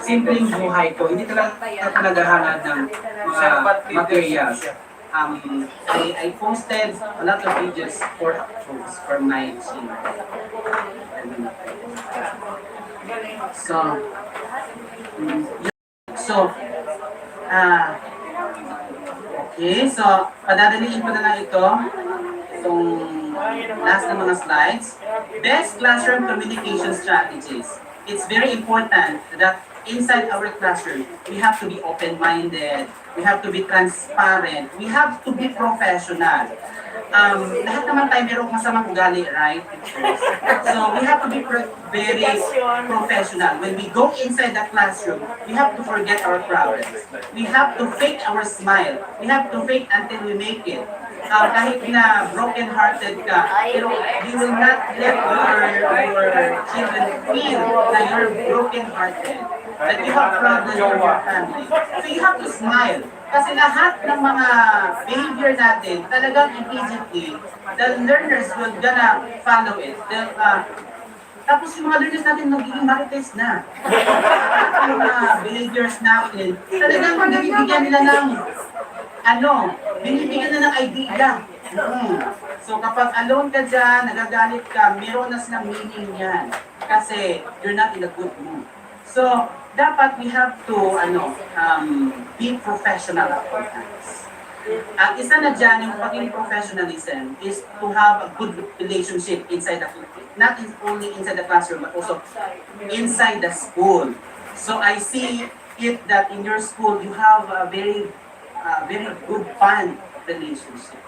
simpleng buhay ko. Hindi talaga ako naghahangad ng mga materials. I posted a lot of videos for uploads for my channel. Okay, so padadaliin ko na lang itong last na mga slides. Best classroom communication strategies. It's very important that inside our classroom, we have to be open-minded, we have to be transparent, we have to be professional. Lahat naman tayo mayroong masamang ugali, right? So we have to be very professional. When we go inside the classroom, we have to forget our problems. We have to fake our smile. We have to fake until we make it. Kahit na broken-hearted ka, pero you will not let your children feel that you're broken-hearted, that you have problems with your family. So you have to smile. Kasi lahat ng mga behavior natin, talagang immediately, the learners will gonna follow it. Tapos yung mga learners natin magiging marites na. Yung mga behaviors natin, talagang binibigyan nila ng binibigyan na ng idea. So kapag alone ka dyan, nagagalit ka, meron na silang meaning yan. Kasi you're not in a good mood. So, dapat we have to be professional at all times. At isa na dyan, yung pagiging professionalism is to have a good relationship inside the not only inside the classroom, but also inside the school. So I see it that in your school, you have a very good fun relationship.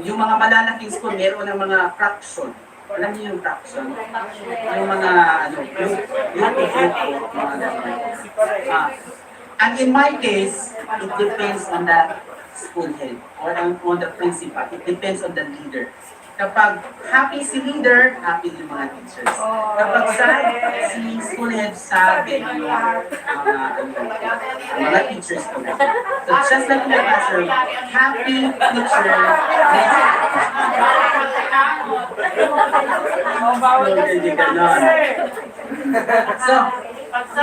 Yung mga malalaking school, meron ng mga fraction. Alam niyo yung fraction? Yung mga, and in my case, it depends on the school head or on the principal. It depends on the leader. Kapag happy si leader, happy yung mga teachers. Kapag sad si school head, sad yung mga teachers ko. So just like in the classroom, happy teacher,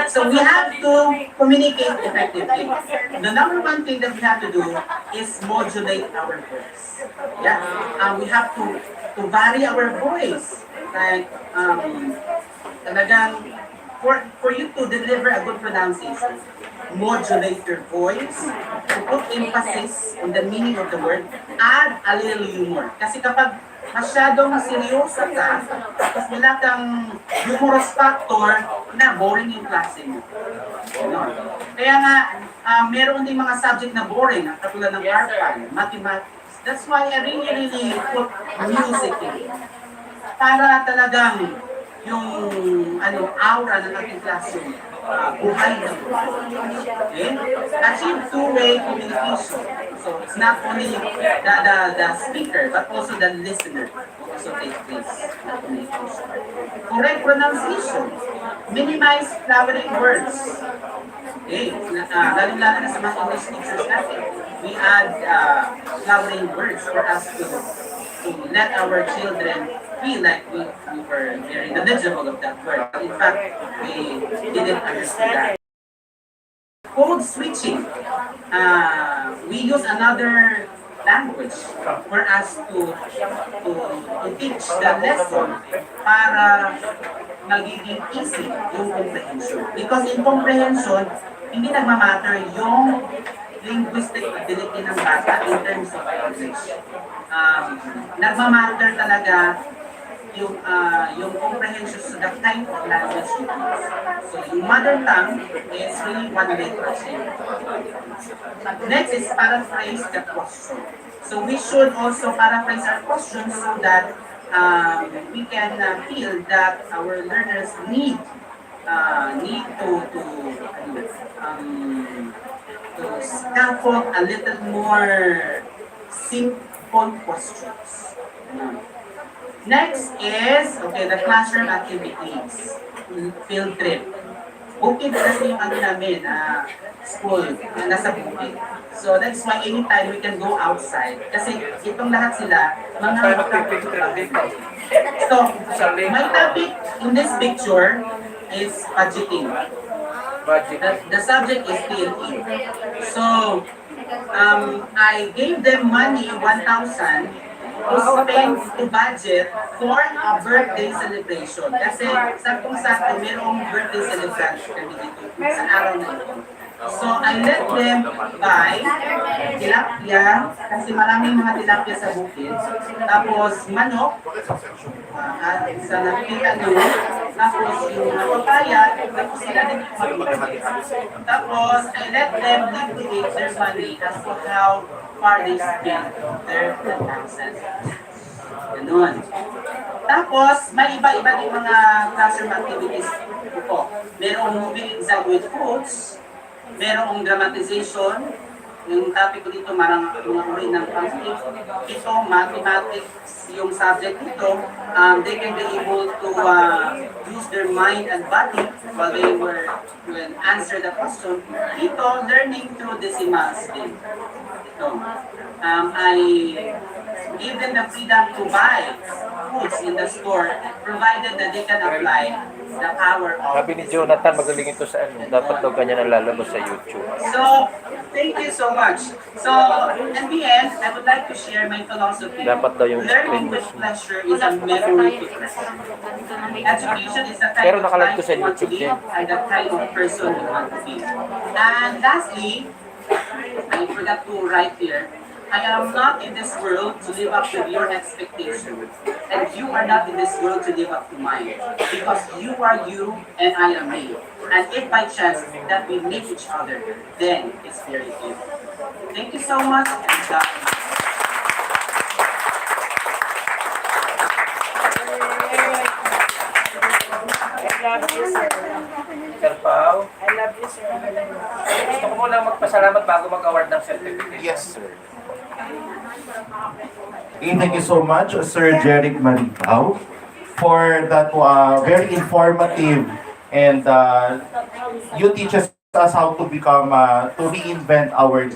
So we have to communicate effectively. The number one thing that we have to do is modulate our voice. Yeah, we have to vary our voice. Like talagang for you to deliver a good pronunciation, modulate your voice, to put emphasis on the meaning of the word, add a little humor. Kasi kapag masyadong seryosa ka, tapos wala kang humorous factor, na boring yung klase mo. Kaya nga, meron din mga subject na boring, katulad ng art, mathematics. That's why I really put music in. Para talagang yung aura ng ating classroom, buhay na okay? Achieve two-way communication. So it's not only the speaker, but also the listener who also takes place in communication. Correct pronunciation. Minimize flowering words. Okay? Lalo-lalo na sa mga English teachers natin. We add flowering words for us to let our children feel like we were very knowledgeable of that word. But in fact, we didn't understand that. Code switching. We use another language for us to teach the lesson para magiging easy yung comprehension. Because in comprehension, hindi nagmamatter yung linguistic ability ng bata in terms of English. Nagmamatter talaga yung comprehension sa the kind of language you use. So yung mother tongue is really one language. Next is paraphrase the question. So we should also paraphrase our questions so that we can feel that our learners need to scaffold a little more simple questions. Next is, okay, the classroom activities, field trip. Bukid kasi yung namin, school, nasa bukid. So that's why anytime we can go outside. Kasi itong lahat sila, mga So, my topic in this picture is budgeting. The subject is PLE. So, I gave them money, 1,000, to spend to budget for a birthday celebration. Kasi saktong-sakto mayroong birthday celebration kami dito sa araw na ito. So I let them buy tilapia, kasi maraming mga tilapia sa bukid. Tapos manok, sa nakikita nyo. Tapos yung papaya, tapos sila din yung Tapos I let them liquidate their money as to how far they spend their taxes. Ganun. Tapos, may iba-iba din mga classroom activities po. Merong moving exam with quotes, merong dramatization, yung topic ko dito, marang mga uri ng conflict. Ito, mathematics, yung subject dito, they can be able to use their mind and body while they will answer the question. Ito, learning through decimals din. Ito, I give them the freedom to buy foods in the store, provided that they can apply the power of... Sabi ni Jonathan, magaling ito sa ano, dapat daw kanya nalalabas sa YouTube. So, thank you so much. So, in the end, I would like to share my philosophy. Dapat daw yung Learning with pleasure is a memory to present. Education is a kind Pero of nakalag life ko sa you want to YouTube live din. and the kind of person you want to be. And lastly, I forgot to write here, I am not in this world to live up to your expectations, and you are not in this world to live up to mine, because you are you and I am me. And if by chance that we meet each other, then it's very good. Thank you so much. Sir Pao, I love you, sir. gusto ko muna magpasalamat bago mag-award ng certificate. Yes, sir. Thank you so much, Sir Jeric Maripao, for that very informative and you teach us how to become, to reinvent our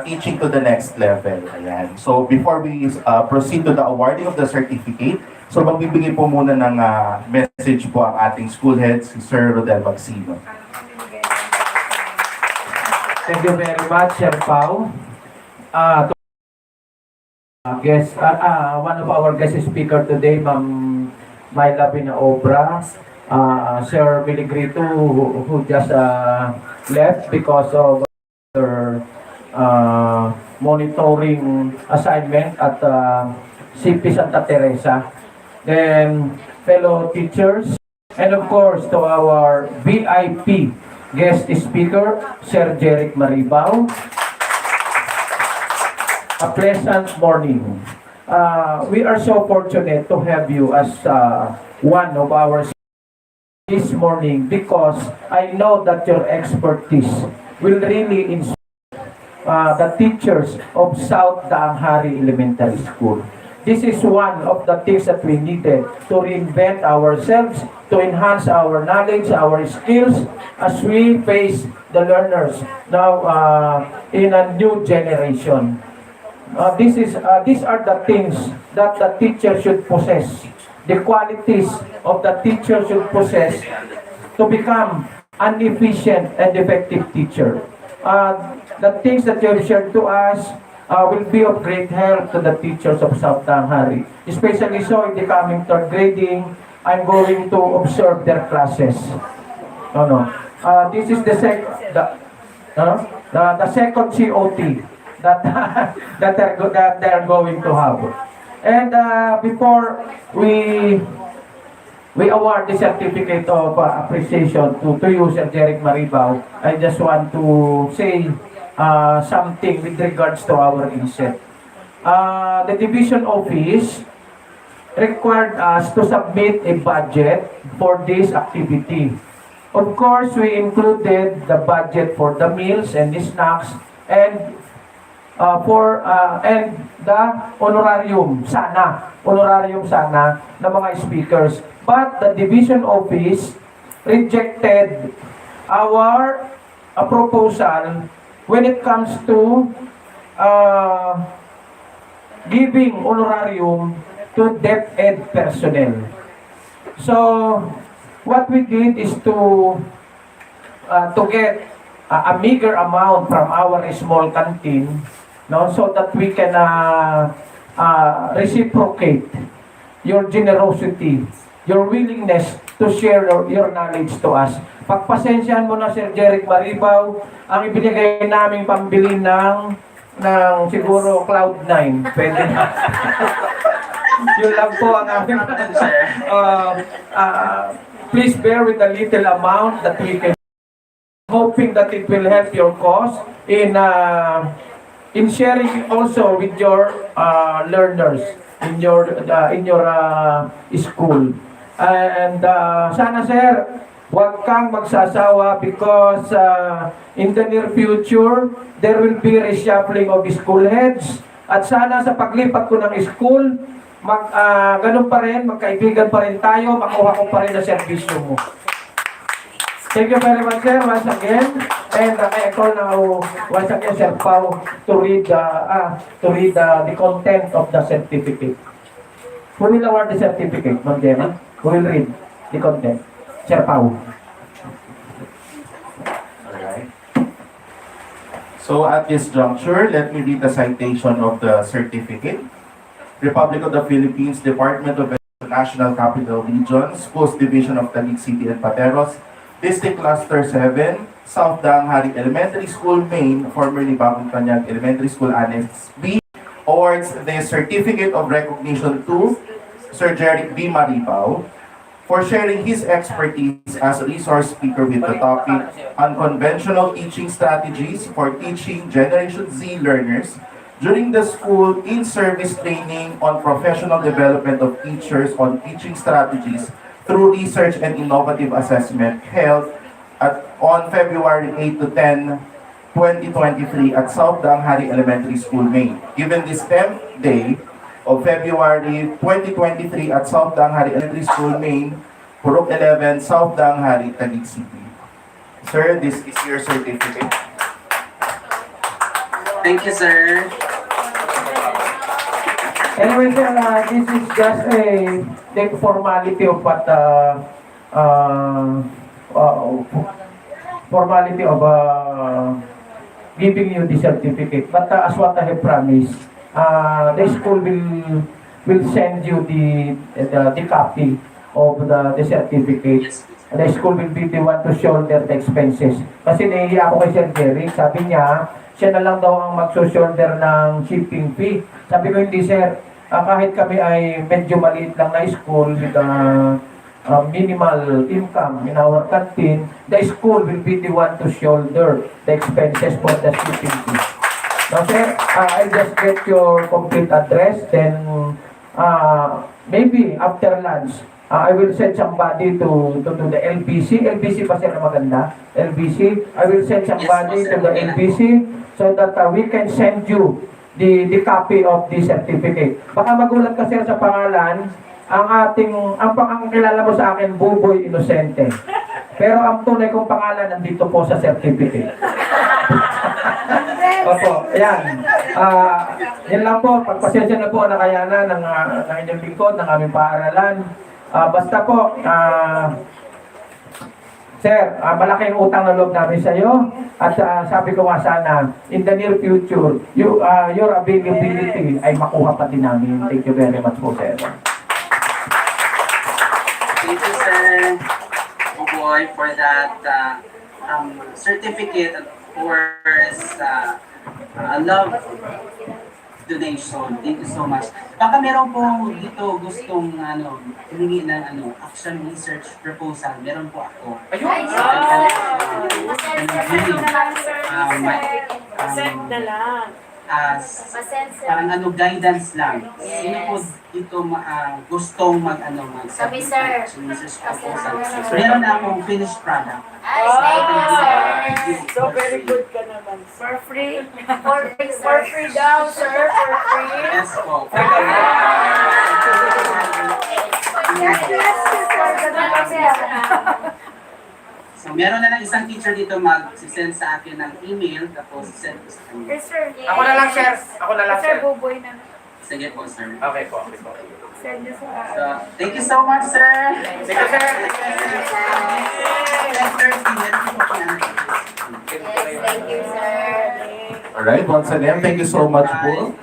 teaching to the next level. Ayan. So before we proceed to the awarding of the certificate, so magbibigay po muna ng message po ang ating school head, si Sir Rodel Magsino. Thank you very much, Sir Pao. One of our guest speaker today, Ma'am Myla Binaobra, Sir Miligrito, who just left because of their monitoring assignment at CP Santa Teresa. Then, fellow teachers, and of course, to our VIP guest speaker, Sir Jeric Maribao. A pleasant morning. We are so fortunate to have you as one of our this morning, because I know that your expertise will really inspire the teachers of South Daanghari Elementary School. This is one of the things that we needed to reinvent ourselves, to enhance our knowledge, our skills, as we face the learners now in a new generation. These are the things that the teacher should possess. The qualities of the teacher should possess to become an efficient and effective teacher. The things that you have shared to us, will be of great help to the teachers of South Tanghari. Especially so in the coming third grading, I'm going to observe their classes. This is the second COT that that they're going to have. And before we award the certificate of appreciation to you, Sir Jeric Maribao, I just want to say something with regards to our INSET. The division office required us to submit a budget for this activity. Of course, we included the budget for the meals and the snacks and and the honorarium sana ng mga speakers. But the division office rejected our proposal when it comes to giving honorarium to DepEd personnel. So what we did is to get a meager amount from our small canteen, so that we can reciprocate your generosity, your willingness to share your knowledge to us. Pagpasensyahan mo na, Sir Jeric Maribao, ang ibinigay naming pambili ng siguro Cloud9. Pwede na. Yun lang po ang aming please bear with the little amount that we can, hoping that it will help your cause in sharing also with your learners in your school. And sana, sir, huwag kang magsasawa because in the near future, there will be reshuffling of school heads. At sana sa paglipat ko ng school, ganun pa rin, magkaibigan pa rin tayo, makuha ko pa rin ang serbisyo mo. Thank you very much, sir, once again. And I call now once again, Sir Pao, to read the content of the certificate. Who will award the certificate, Ma'am Gemma? Who will read the content? Sir Pao. Alright. So at this juncture, let me read the citation of the certificate. Republic of the Philippines, Department of National Capital Region, Schools Division of Taguig City and Pateros, District Cluster 7, South Tanghari Elementary School Main, formerly Bagong Tanyag Elementary School Annex B, awards the Certificate of Recognition to Sir Jeric B. Maribao for sharing his expertise as a resource speaker with the topic Unconventional Teaching Strategies for Teaching Generation Z Learners during the school in-service training on professional development of teachers on teaching strategies through research and innovative assessment held on February 8 to 10, 2023 at South Tanghari Elementary School, Maine. Given this 10th day of February 2023 at South Tanghari Elementary School, Maine, Purok 11, South Tanghari, Taguig City. Sir, this is your certificate. Thank you, sir. Anyway, sir, this is just the formality of what giving you the certificate. But as what I have promised, the school will send you the copy of the certificate. The school will be the one to shoulder the expenses. Kasi nahihiya ako kay Sir Jeric, sabi niya, siya na lang daw ang mag-shoulder ng shipping fee. Sabi ko, hindi sir, kahit kami ay medyo maliit lang na school with minimal income in our canteen, the school will be the one to shoulder the expenses for the shipping fee. Now sir, I'll just get your complete address, then maybe after lunch, I will send somebody to the LBC. LBC pa sir na maganda? LBC. I will send somebody to the LBC so that we can send you the copy of the certificate. Baka magulat ka sir sa pangalan, ang kilala mo sa akin, Buboy Inosente. Pero ang tunay kong pangalan nandito po sa certificate. Opo, ayan. Yan lang po, pagpasensya na po na kayanan ng inyong lingkod, ng aming paaralan. Basta po, Sir, malaking utang na loob namin sa iyo. At sabi ko nga sana, in the near future, your availability ay makuha pa din namin. Thank you very much po, sir. Thank you, Sir Buboy, for that certificate, and of course, love donation. Thank you so much. Baka meron po dito gustong humingi ng action research proposal. Meron po ako. Ayun! Send na lang. Parang guidance lang. Sino po dito gustong Kami, sir. research proposal? Meron na akong finished product. Thank you, sir. So very good ka naman. For free? For free daw, sir. For free. Yes po. So, meron na lang isang teacher dito mag-send sa akin ng email, tapos send ko sa kanya. Yes, sir. Ako na lang, sir. Ako na lang, Sir sir. Buboy na. Sige po, sir. Okay po, okay po. Send niyo sa... So, thank you so much, sir. Thank you, sir. Yes, thank you, sir. Alright, once again, thank you so much po.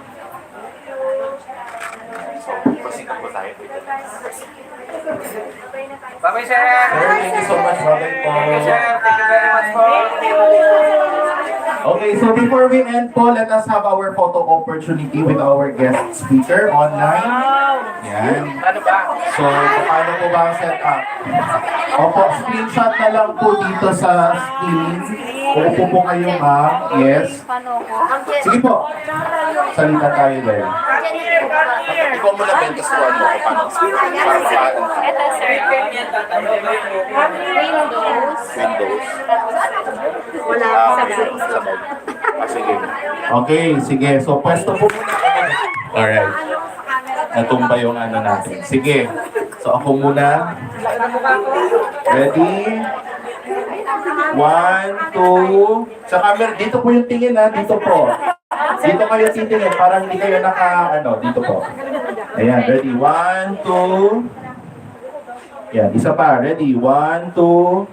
Bye-bye, sir. Sir, thank you so much. Bye-bye po. Thank you, sir. Thank you very much po. Okay, so before we end po, let us have our photo opportunity with our guest speaker online. Yan. Ano ba? So, paano po ba ang setup? Opo, screenshot na lang po dito sa screen. Upo po kayo, ma'am. Yes. Sige po. Salita tayo din. Ikaw muna, Ben, kasi mo ko paano. Ito, sir. Windows. Wala sa mode. Sige. Okay, sige. So, pwesto po muna ako. Alright. Natumba yung natin. Sige. So, ako muna. Ready? 1, 2. Sa camera, dito po yung tingin ha. Dito po. Dito kayo titingin. Parang hindi kayo dito po. Ayan, ready? 1, 2. Ayan, isa pa. Ready? 1, 2.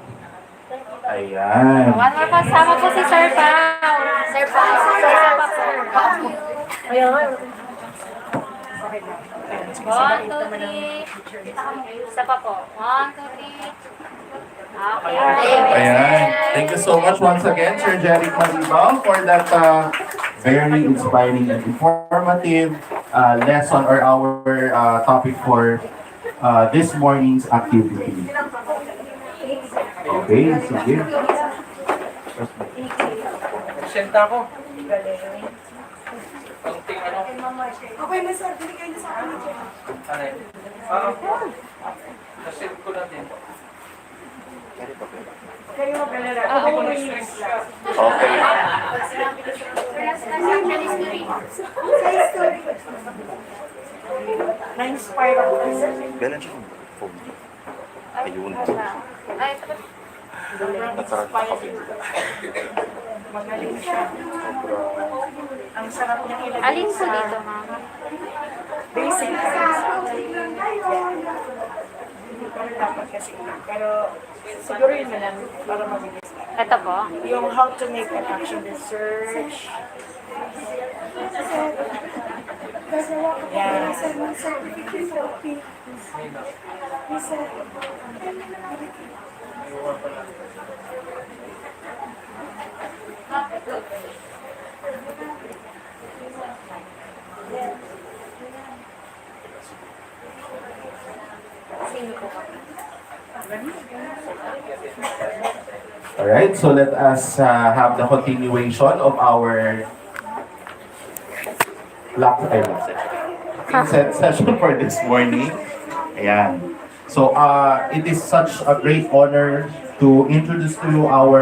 Ayan. One more kasama po si Sir Pao. Sir Pao. Sir Pao. Ayan. 1, 2, 3. Isa pa po. 1, 2, 3. Okay. Ayan. Thank you so much once again, Sir Jeric Malibao, for that very inspiring and informative lesson or our topic for this morning's activity. Okay, sige. Senta ako. Konting ano. Okay na, sir. Binigay na sa akin. Ano yun? Nasend ko na din. Kayo mag-alala. Hindi ko na-screenshot. Okay. Na-inspire ako. Kailan siya ng phone? Ayun. Ay, Magaling siya. Ang sarap niya ilagay alin po dito, ma'am? basic. Hindi pa rin dapat kasi. Pero siguro yun na lang para mabilis. Ito po. Yung how to make an action research. Yeah. Alright, so let us have the continuation of our INSET session for this morning. Ayan. So, it is such a great honor to introduce to you our